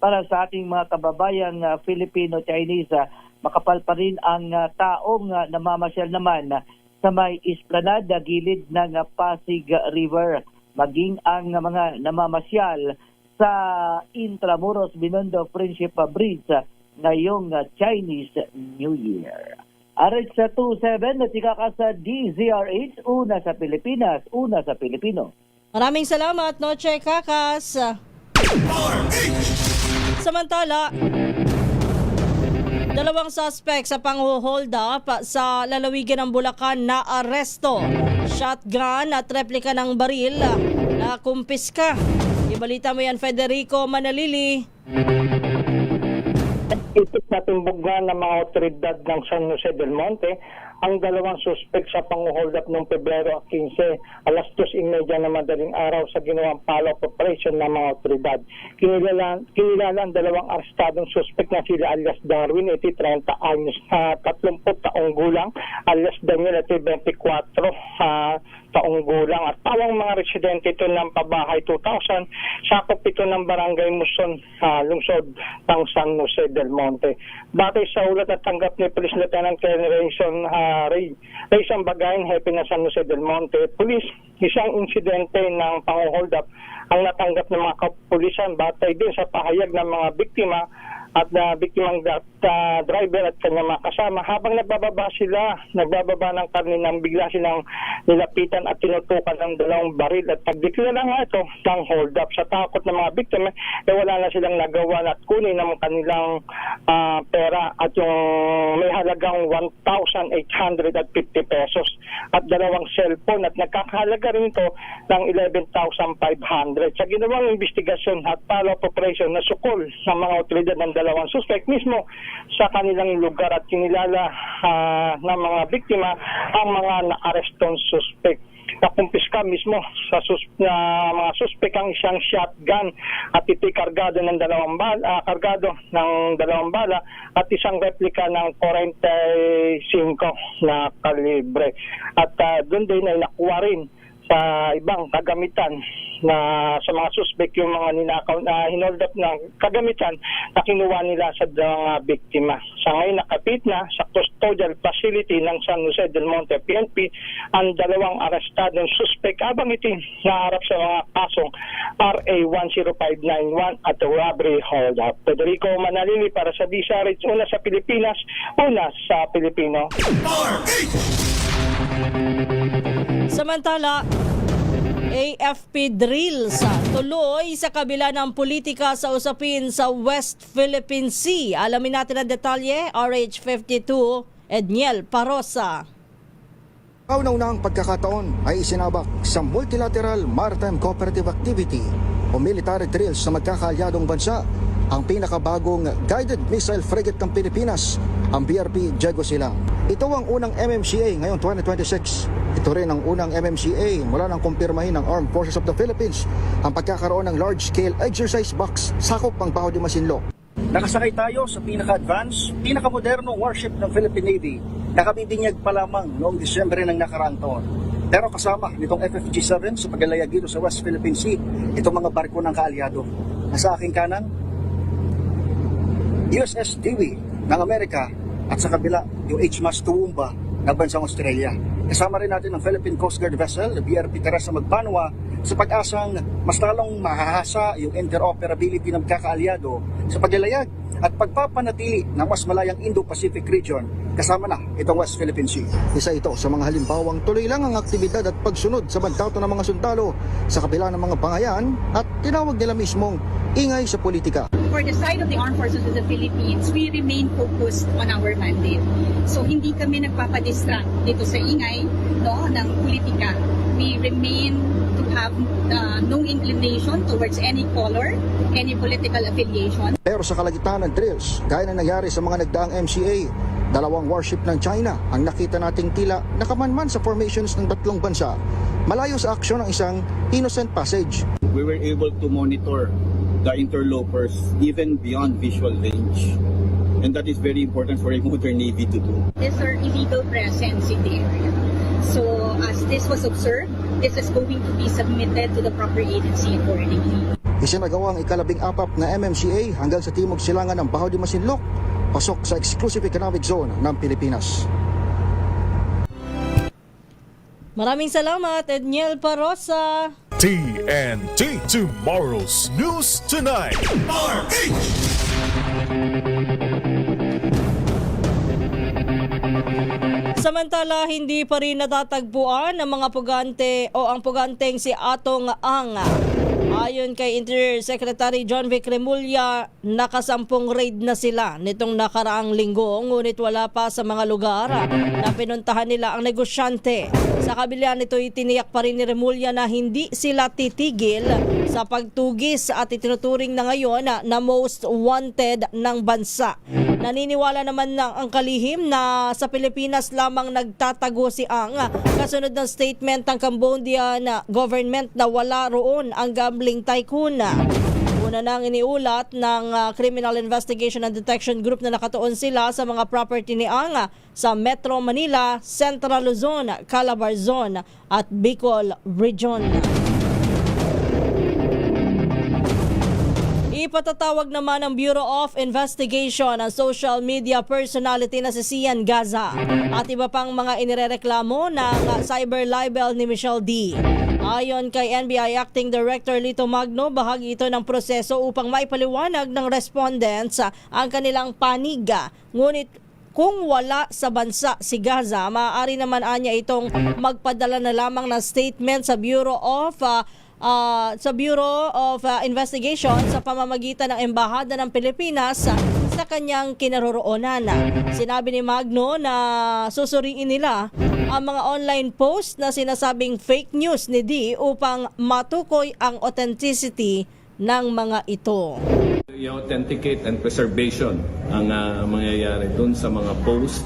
para sa ating mga kababayang Filipino-Chinese. Makapal pa rin ang taong namamasyal naman sa may esplanada gilid ng Pasig River, maging ang mga namamasyal sa Intramuros Binondo Friendship Bridge ngayong Chinese New Year. RH27 na tika ka sa DZRH, una sa Pilipinas, una sa Pilipino. Maraming salamat, Noche Kakas. Samantala, 2 suspect sa pang-hold up sa lalawigan ng Bulacan na aresto. Shotgun at replika ng baril na kumpiska. Ibalita mo yan, Federico Manalili. Itik na timbugnan ng mga otoridad ng San Jose del Monte ang 2 suspect sa pang-hold up noong Pebrero 15, 2:30 na madaling araw sa ginawang follow-up operation ng mga otoridad. Kinilala ang 2 arestadong suspect na sila alias Darwin, 30 anyos na 30 taong gulang, alias Daniel, 24 taong gulang, at tawang mga residente ito ng Pabahay 2000, sakop ito ng Barangay Muson, lungsod ng San Jose del Monte. Batay sa ulat at tanggap ni Police Lieutenant Colonel Rayson Bagayan, Hepe na San Jose del Monte Police, isang insidente ng pang-hold up ang natanggap ng mga kapulisan. Batay din sa pahayag ng mga biktima, at biktimang driver at kanyang mga kasama. Habang nagbababa ng karne nang bigla silang nilapitan at tinutukan ng 2 baril at pagdeklara nga ito ng hold up. Sa takot ng mga biktima, wala na silang nagawa at kunin ng kanilang pera at yung may halagang 1,850 pesos at 2 cellphone at nagkakahalaga rin ito ng 11,500. Sa ginawang investigasyon at follow-up operation na sukol ng mga otoridad ng 2 suspect mismo sa kanilang lugar at kinilala ng mga biktima ang mga na-arestong suspect. Nakumpiska mismo sa mga suspect ang isang shotgun at ito'y kargado ng 2 bala at isang replika ng 45 na kalibre. At doon din ay nakuha rin sa ibang kagamitan na sa mga suspect yung mga ninakaw na hinold up ng kagamitan na kinuha nila sa mga biktima. Sa ngayon nakapit na sa custodial facility ng San Jose del Monte PNP ang 2 arestadong suspect habang ito naharap sa mga kasong RA 10591 at robbery hold up. Federico Manalili para sa DZRH, una sa Pilipinas, una sa Pilipino. Samantala, AFP drills tuloy sa kabila ng politika sa usapin sa West Philippine Sea. Alamin natin ang detalye, RH52, Edniel Parosa. Kauna-unang pagkakataon ay isinabak sa Multilateral Maritime Cooperative Activity o military drills sa magkakaalyadong bansa ang pinakabagong guided missile frigate ng Pilipinas, ang BRP Diego Silang. Ito ang unang MMCA ngayong 2026. Ito rin ang unang MMCA mula nang kumpirmahin ng Armed Forces of the Philippines ang pagkakaroon ng large-scale exercise box sakop ang Baho de Masinloc. Nakasakay tayo sa pinaka-advanced, pinaka-modernong warship ng Philippine Navy na kabibinyag pa lamang noong Disyembre ng nakaraang taon. Pero kasama nitong FFG-7 sa paglalayag dito sa West Philippine Sea, itong mga barko ng kaalyado. Nasa aking kanan, USS Dewey ng Amerika at sa kabila yung HMAS Toowoomba ng bansang Australia. Kasama rin natin ang Philippine Coast Guard vessel, BRP Teresa Magbanwa, sa pag-asang mas lalong mahahasa yung interoperability ng kakaalyado sa paglalayag at pagpapanatili ng mas malayang Indo-Pacific region kasama na itong West Philippine Sea. Isa ito sa mga halimbawang tuloy lang ang aktibidad at pagsunod sa bantato ng mga sundalo sa kabila ng mga pangayan at tinawag nila mismong ingay sa politika. For the side of the Armed Forces of the Philippines, we remain focused on our mandate. So hindi kami nagpapadistract dito sa ingay ng politika. We remain to have no inclination towards any color, any political affiliation. Pero sa kalagitnaan ng drills, gaya na nangyari sa mga nagdaang MCA, 2 warship ng China ang nakita nating tila nakamanman sa formations ng 3 bansa, malayo sa aksyon ng isang innocent passage. We were able to monitor the interlopers even beyond visual range. And that is very important for a modern Navy to do. These are illegal presence in the area. So as this was observed, this is going to be submitted to the proper agency accordingly. Isinagawa ang ika-14 na MMCA hanggang sa timog silangan ng Baho de Masinloc, pasok sa Exclusive Economic Zone ng Pilipinas. Maraming salamat, Edniel Parosa. TNT Tomorrow's News Tonight. Samantala, hindi pa rin natatagpuan ng mga pugante o ang puganteng si Atong Ang. Ayon kay Interior Secretary John Vic Remulla, nakasampung raid na sila nitong nakaraang linggo, ngunit wala pa sa mga lugar na pinuntahan nila ang negosyante. Sa kabila nito, itiniyak pa rin ni Remulla na hindi sila titigil sa pagtugis at itinuturing na ngayon na most wanted ng bansa. Naniniwala naman ang kalihim na sa Pilipinas lamang nagtatago si Ang kasunod ng statement ng Cambodian government na wala roon ang gambling tycoon. Una nang iniulat ng Criminal Investigation and Detection Group na nakatuon sila sa mga property ni Ang sa Metro Manila, Central Luzon, Calabarzon at Bicol Region. Ipatatawag naman ng Bureau of Investigation ang social media personality na si Sian Gaza at iba pang mga inirereklamo ng cyber libel ni Michelle D. Ayon kay NBI Acting Director Lito Magno, bahagi ito ng proseso upang maipaliwanag ng respondents ang kanilang panig. Ngunit kung wala sa bansa si Gaza, maaari naman anya itong magpadala na lamang ng statement sa Bureau of Investigation sa pamamagitan ng Embahada ng Pilipinas sa kanyang kinaroroonan. Sinabi ni Magno na susuriin nila ang mga online post na sinasabing fake news ni D upang matukoy ang authenticity ng mga ito. I-authenticate and preservation ang mangyayari doon sa mga post,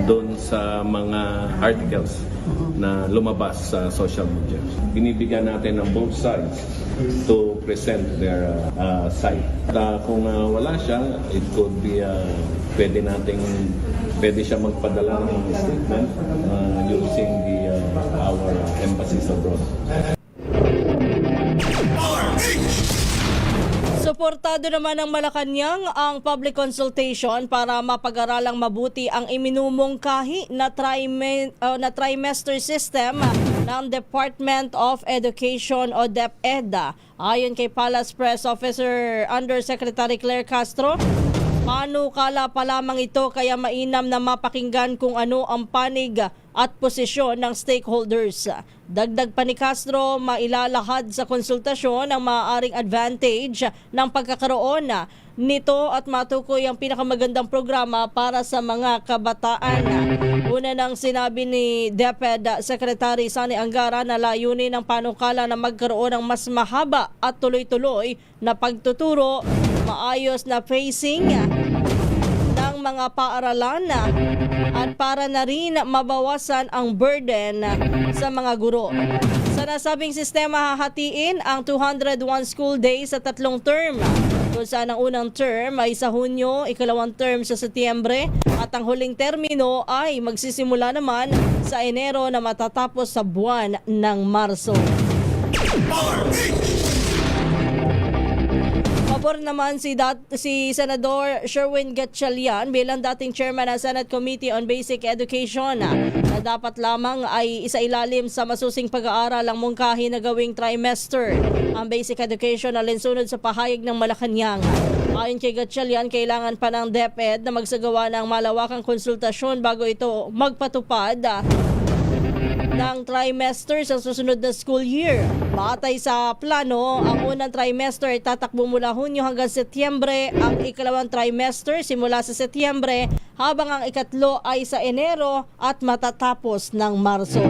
doon sa mga articles na lumabas sa social media. Binibigyan natin ng both sides to present their side. Kung wala siya, it could be pwede siya magpadala ng statement using our embassies abroad. Suportado naman ng Malacanang ang public consultation para mapag-aralang mabuti ang iminumungkahi na trimester system ng Department of Education o DepEd. Ayon kay Palace Press Officer Undersecretary Claire Castro, panukala pa lamang ito kaya mainam na mapakinggan kung ano ang panig at posisyon ng stakeholders. Dagdag pa ni Castro, mailalahad sa konsultasyon ang maaaring advantage ng pagkakaroon nito at matukoy ang pinakamagandang programa para sa mga kabataan. Una nang sinabi ni DepEd Secretary Sani Angara na layunin ng panukala na magkaroon ng mas mahaba at tuloy-tuloy na pagtuturo, maayos na pacing ng mga paaralan at para na rin mabawasan ang burden sa mga guro. Sa nasabing sistema, hahatiin ang 201 school days sa 3 term, kung saan ang unang term ay sa Hunyo, ikalawang term sa Setyembre at ang huling termino ay magsisimula naman sa Enero na matatapos sa buwan ng Marso. Pabor naman si Senador Sherwin Gatchalian bilang dating chairman ng Senate Committee on Basic Education na dapat lamang ay isailalim sa masusing pag-aaral ang mungkahi na gawing trimester ang basic education na linsunod sa pahayag ng Malacanang. Ayon kay Gatchalian, kailangan pa ng DepEd na magsagawa ng malawakang konsultasyon bago ito magpatupad ng trimester sa susunod na school year. Batay sa plano, ang unang trimester ay tatakbo mula Hunyo hanggang Setyembre, ang ikalawang trimester simula sa Setyembre, habang ang ikatlo ay sa Enero at matatapos ng Marso.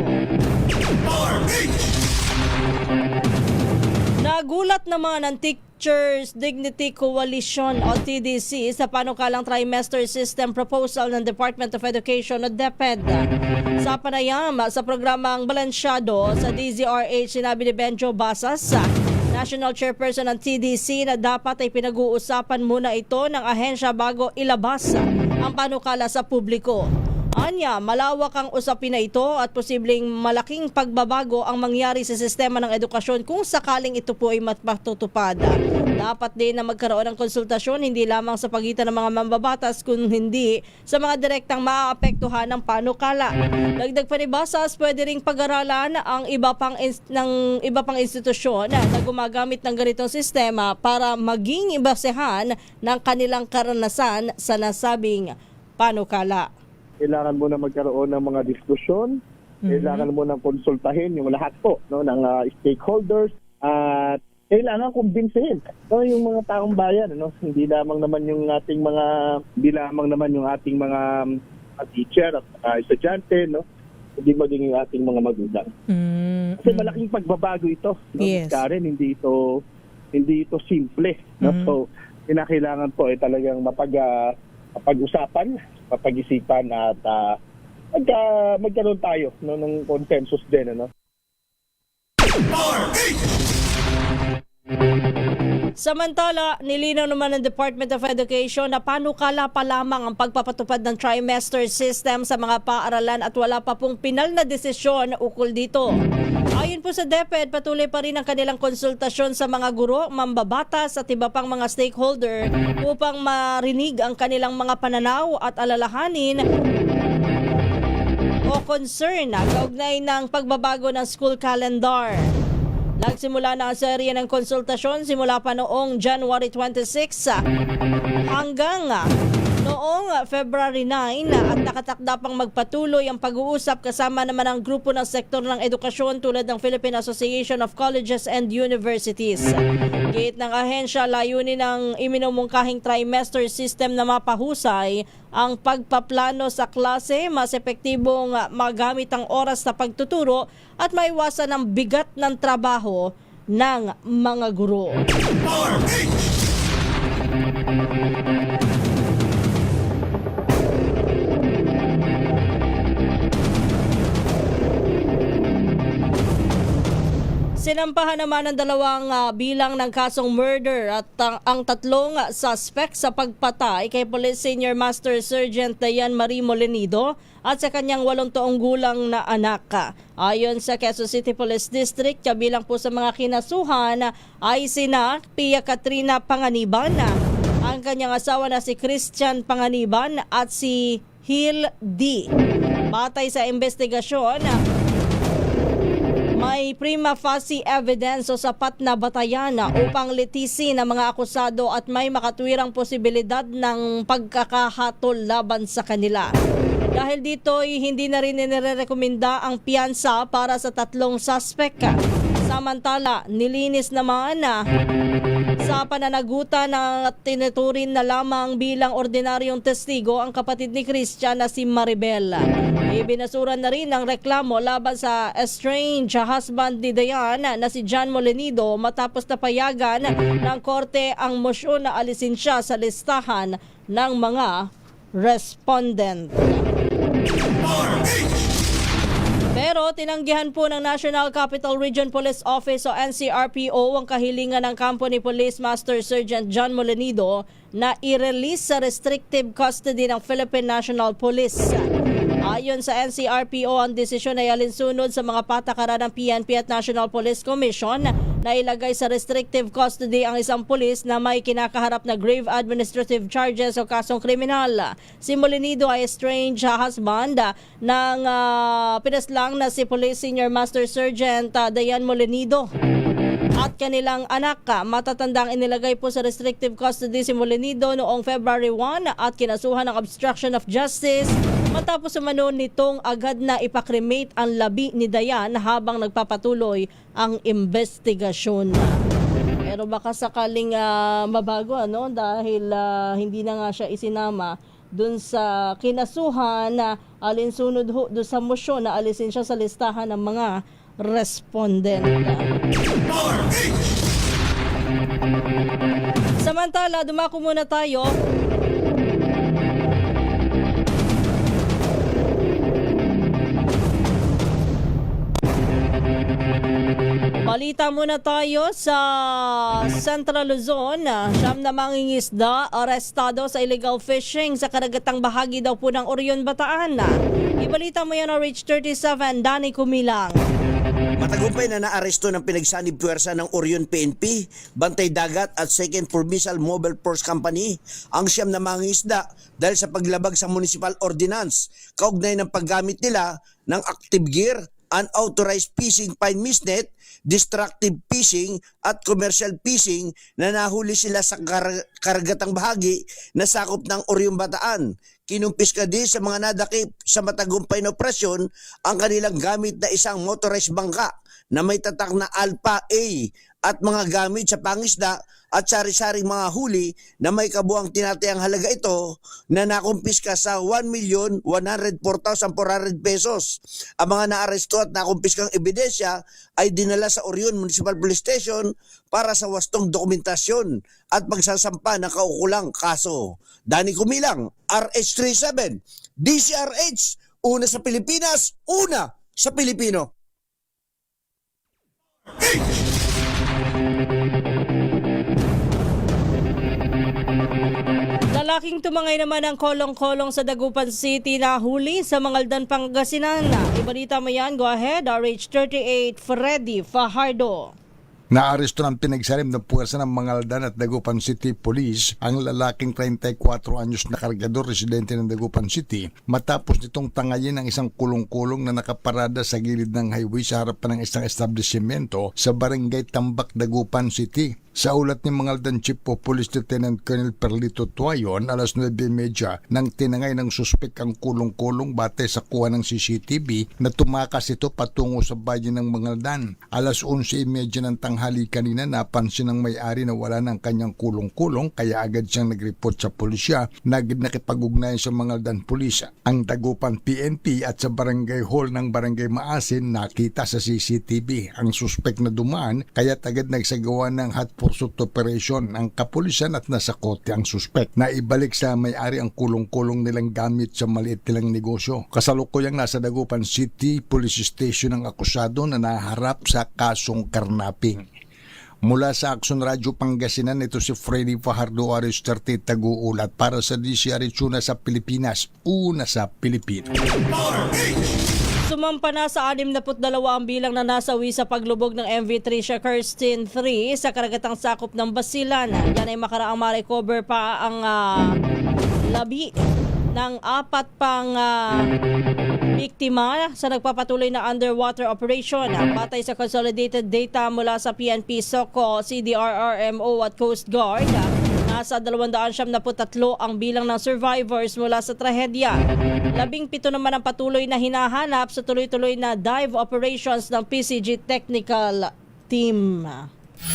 Nagulat naman ang Teachers Dignity Coalition o TDC sa panukalang trimester system proposal ng Department of Education o DepEd. Sa panayam sa programang Balansyado sa DZRH, sinabi ni Benjo Basas, National Chairperson ng TDC, na dapat ay pinag-uusapan muna ito ng ahensya bago ilabas ang panukala sa publiko. Anya, malawak ang usapin na ito at posibleng malaking pagbabago ang mangyari sa sistema ng edukasyon kung sakaling ito po ay matutupad. Dapat din na magkaroon ng konsultasyon hindi lamang sa pagitan ng mga mambabatas kundi hindi sa mga direktang maaapektuhan ng panukala. Dagdag pa ni Basas, pwede ring pag-aralan ang iba pang institusyon na gumagamit ng ganitong sistema para maging basehan ng kanilang karanasan sa nasabing panukala. Kailangan mo na magkaroon ng mga diskusyon, kailangan mo na konsultahin yung lahat po ng stakeholders at kailangan kumbinsihin yung mga taong bayan, hindi lamang naman yung ating mga teacher at estudyante, hindi maging yung ating mga magulang. Kasi malaking pagbabago ito, Yes. Karen, hindi ito simple, So kinakailangan po ay talagang mapag-usapan, mapag-isipan at magkaroon tayo ng consensus din. Samantala, nilinaw naman ng Department of Education na panukala pa lamang ang pagpapatupad ng trimester system sa mga paaralan at wala pa pong pinal na desisyon ukol dito. Ayon po sa DepEd, patuloy pa rin ang kanilang konsultasyon sa mga guro, mambabatas at iba pang mga stakeholder upang marinig ang kanilang mga pananaw at alalahanin o concern kaugnay ng pagbabago ng school calendar. Nagsimula na ang serye ng konsultasyon simula pa noong January 26 hanggang noong February 9 at nakatakda pang magpatuloy ang pag-uusap kasama naman ang grupo ng sektor ng edukasyon tulad ng Philippine Association of Colleges and Universities. Gate ng ahensya, layunin ng iminumungkahing trimester system na mapahusay ang pagpaplano sa klase, mas epektibong magamit ang oras sa pagtuturo at maiwasan ang bigat ng trabaho ng mga guro. Sinampahan naman ng dalawang bilang ng kasong murder at ang tatlong suspect sa pagpatay kay Police Senior Master Sergeant Dayan Marie Molenido at sa kanyang 8 taong gulang na anak. Ayon sa Quezon City Police District, kabilang po sa mga kinasuhan ay sina Pia Katrina Panganiban, ang kanyang asawa na si Christian Panganiban at si Hil D. Batay sa investigasyon, may prima facie evidence o sapat na batayan upang litisin ang mga akusado at may makatwirang posibilidad ng pagkakahatol laban sa kanila. Dahil dito hindi na rin nirerekomenda ang piyansa para sa tatlong suspect. Samantala, nilinis naman sa pananagutan na tinuturin na lamang bilang ordinaryong testigo ang kapatid ni Christian na si Maribel. Ibinasura na rin ang reklamo laban sa estranged husband ni Dayan na si John Molenido matapos napayagan ng korte ang mosyon na alisin siya sa listahan ng mga respondent. Pero tinanggihan po ng National Capital Region Police Office o NCRPO ang kahilingan ng Company Police Master Sergeant John Molenido na i-release sa restrictive custody ng Philippine National Police. Ayon sa NCRPO, ang desisyon ay alinsunod sa mga patakaran ng PNP at National Police Commission na ilagay sa restrictive custody ang isang pulis na may kinakaharap na grave administrative charges o kasong kriminal. Si Molenido ay estranged husband ng pinaslang na si Police Senior Master Sergeant Dayan Molenido at kanilang anak. Matatandang inilagay po sa restrictive custody si Molenido noong February 1 at kinasuhan ng obstruction of justice matapos umano nitong agad na ipakremate ang labi ni Dayan habang nagpapatuloy ang investigasyon. Pero baka sakaling mabago dahil hindi na nga siya isinama dun sa kinasuhan na alinsunod dun sa mosyon na alisin siya sa listahan ng mga respondent. Samantala, dumako muna tayo balita muna tayo sa Central Luzon. Siyam na mangingisda arestado sa illegal fishing sa karagatang bahagi daw po ng Orion, Bataan. Ibalita mo yan o Reach 37, Danny Kumilang. Matagumpay na naaresto ng pinagsanib puwersa ng Orion PNP, Bantay Dagat at 2nd Provincial Mobile Force Company ang siyam na mangingisda dahil sa paglabag sa Municipal Ordinance kaugnay ng paggamit nila ng active gear, unauthorized fishing fine misnet, destructive fishing at commercial fishing na nahuli sila sa karagatang bahagi na sakop ng Orion, Bataan. Kinumpiska din sa mga nadakip sa matagumpay na operasyon ang kanilang gamit na isang motorized bangka na may tatak na Alpha A at mga gamit sa pangisda at sari-saring mga huli na may kabuang tinatayang halaga ito na nakumpiska sa 1,104,400 pesos. Ang mga naaresto at nakumpiskang ebidensya ay dinala sa Orion Municipal Police Station para sa wastong dokumentasyon at pagsasampa ng kaukulang kaso. Danny Kumilang, RH37, DCRH, una sa Pilipinas, una sa Pilipino. Lalaking tumangay naman ang kolong-kolong sa Dagupan City na huli sa Mangaldan, Pangasinan. Ibalita mo yan, go ahead, RH38 Freddy Fajardo. Naaresto ng pinagsalim ng puwersa ng Mangaldan at Dagupan City Police ang lalaking 34 anyos na kargador residente ng Dagupan City matapos nitong tangayin ang isang kulong-kulong na nakaparada sa gilid ng highway sa harapan ng isang establishmento sa Barangay Tambak, Dagupan City. Sa ulat ni Mangaldan Chief of Police Lieutenant Colonel Perlito Tuayon, alas 9:30 nang tinangay ng suspek ang kulong-kulong batay sa kuha ng CCTV na tumakas ito patungo sa bayan ng Mangaldan. Alas 11:30 ng tanghali kanina napansin ng may-ari na wala ng kanyang kulong-kulong kaya agad siyang nag-report sa pulisya na nakipag-ugnayan sa Mangaldan Police. Ang Dagupan PNP at sa Barangay Hall ng Barangay Maasin nakita sa CCTV ang suspek na dumaan kaya agad nagsagawa ng hot pursuit operation ang kapulisan at nasa kote ang suspek na ibalik sa may-ari ang kulong-kulong nilang gamit sa maliit nilang negosyo. Kasalukuyang nasa Dagupan City Police Station ang akusado na naharap sa kasong karnaping. Mula sa Action Radio Pangasinan, ito si Freddy Fajardo, RH38 Taguulat para sa DCRH Una sa Pilipinas, una sa Pilipino. Sumampa na sa 62 ang bilang na nasawi sa paglubog ng MV Tricia Kirsten 3 sa karagatang sakop ng Basilan. Yan ay makaraang ma-recover pa ang labi ng 4 pang biktima sa nagpapatuloy na underwater operation. Batay sa consolidated data mula sa PNP, SOCO, CDRRMO at Coast Guard, nasa 273 ang bilang ng survivors mula sa trahedya. 17 naman ang patuloy na hinahanap sa tuloy-tuloy na dive operations ng PCG Technical Team.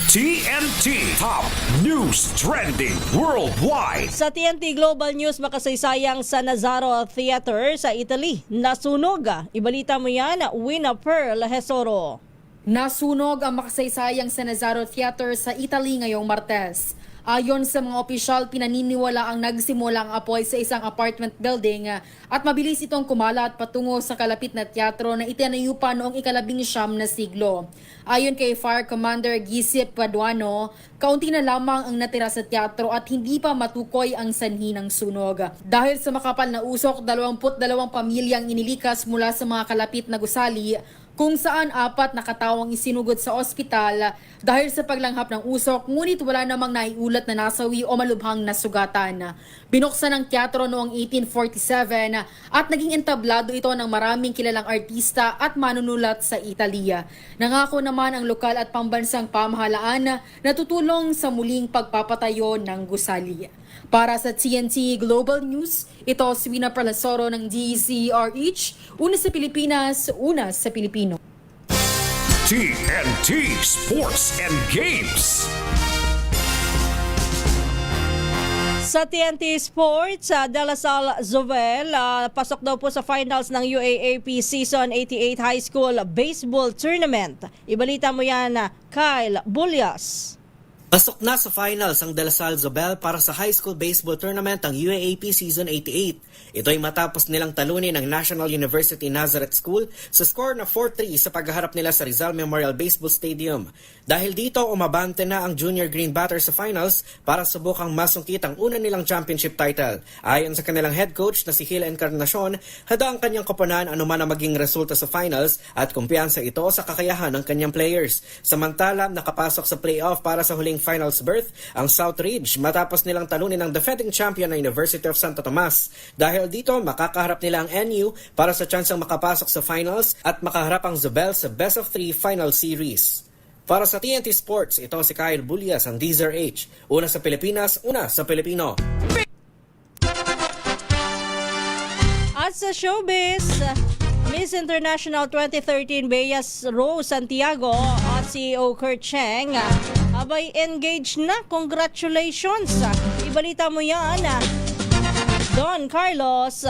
TNT Top News Trending Worldwide. Sa TNT Global News, makasaysayang sa Nazaro Theater sa Italy, nasunog. Ibalita mo yan, Wina Pearl Hesoro. Nasunog ang makasaysayang sa Nazaro Theater sa Italy ngayong Martes. Ayon sa mga opisyal, pinaniniwala ang nagsimula ang apoy sa isang apartment building at mabilis itong kumalat patungo sa kalapit na teatro na itinayo pa noong ika-19 na siglo. Ayon kay Fire Commander Gisip Paduano, kaunti na lamang ang natira sa teatro at hindi pa matukoy ang sanhi ng sunog. Dahil sa makapal na usok, 22 pamilyang inilikas mula sa mga kalapit na gusali, kung saan 4 na katawang isinugod sa ospital dahil sa paglanghap ng usok, ngunit wala namang naiulat na nasawi o malubhang nasugatan. Binuksan ng teatro noong 1847 at naging entablado ito ng maraming kilalang artista at manunulat sa Italia. Nangako naman ang lokal at pambansang pamahalaan na tutulong sa muling pagpapatayo ng gusali. Para sa TNT Global News, ito si Wina Perlasoro ng DCRH, una sa Pilipinas, una sa Pilipino. TNT Sports and Games. Sa TNT Sports, De La Salle Zovel, pasok daw po sa finals ng UAAP Season 88 High School Baseball Tournament. Ibalita mo yan, Kyle Bulyas. Pasok na sa finals ang De La Salle Zobel para sa high school baseball tournament ang UAAP Season 88. Ito ay matapos nilang talunin ang National University Nazareth School sa score na 4-3 sa pagharap nila sa Rizal Memorial Baseball Stadium. Dahil dito, umabante na ang Junior Green Batters sa finals para subukang masungkit ang una nilang championship title. Ayon sa kanilang head coach na si Gil Encarnacion, handa ang kanyang koponan anuman ang maging resulta sa finals at kumpiyansa ito sa kakayahan ng kanyang players. Samantala, nakapasok sa playoff para sa huling finals berth ang Southridge matapos nilang talunin ang defending champion na University of Santo Tomas. Dahil dito, makakaharap nila ang NU para sa tsansang makapasok sa finals at makaharap ang Zobel sa best of 3 final series. Para sa TNT Sports, ito si Kyle Bulyas ang DZRH. Una sa Pilipinas, una sa Pilipino. At sa showbiz, Miss International 2013 Bea Rose Santiago at CEO Kurt Cheng abay engaged na. Congratulations! Ibalita mo yan, Don Carlos.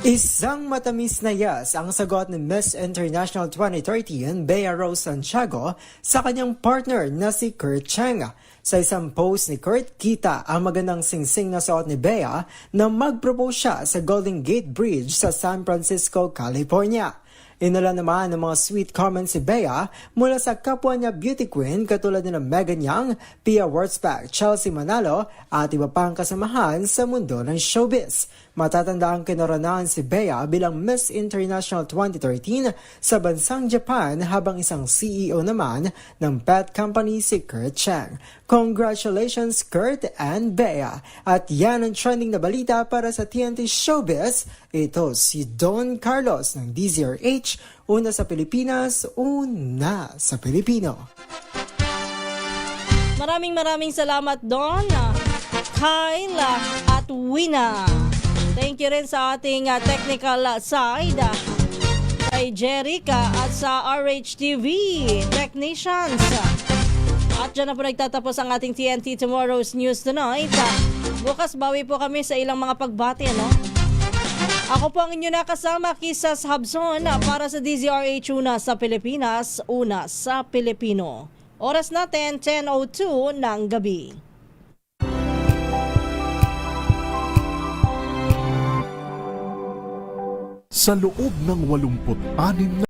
Isang matamis na yes ang sagot ni Miss International 2013 Bea Rose Santiago sa kanyang partner na si Kurt Cheng. Sa isang post ni Kurt, kita ang magandang singsing na suot ni Bea na mag-propose siya sa Golden Gate Bridge sa San Francisco, California. Inala naman ng mga sweet comments si Bea mula sa kapwa niya beauty queen katulad ni Megan Young, Pia Wurtzbach, Chelsea Manalo at iba pang kasamahan sa mundo ng showbiz. Matatanda ang kinoronahan si Bea bilang Miss International 2013 sa bansang Japan habang isang CEO naman ng pet company si Kurt Chang. Congratulations Kurt and Bea! At yan ang trending na balita para sa TNT Showbiz. Ito si Don Carlos ng DZRH, una sa Pilipinas, una sa Pilipino. Maraming salamat Don, Kyle at Wina. Thank you rin sa ating technical side kay Jerica at sa RHTV technicians. At dyan na po nagtatapos ang ating TNT Tomorrow's News Tonight. Bukas bawi po kami sa ilang mga pagbati, no? Ako po ang inyo nakasama, Kisas Habson, para sa DZRH, una sa Pilipinas, una sa Pilipino. Oras natin, 10:02 ng gabi. Sa loob ng 86 na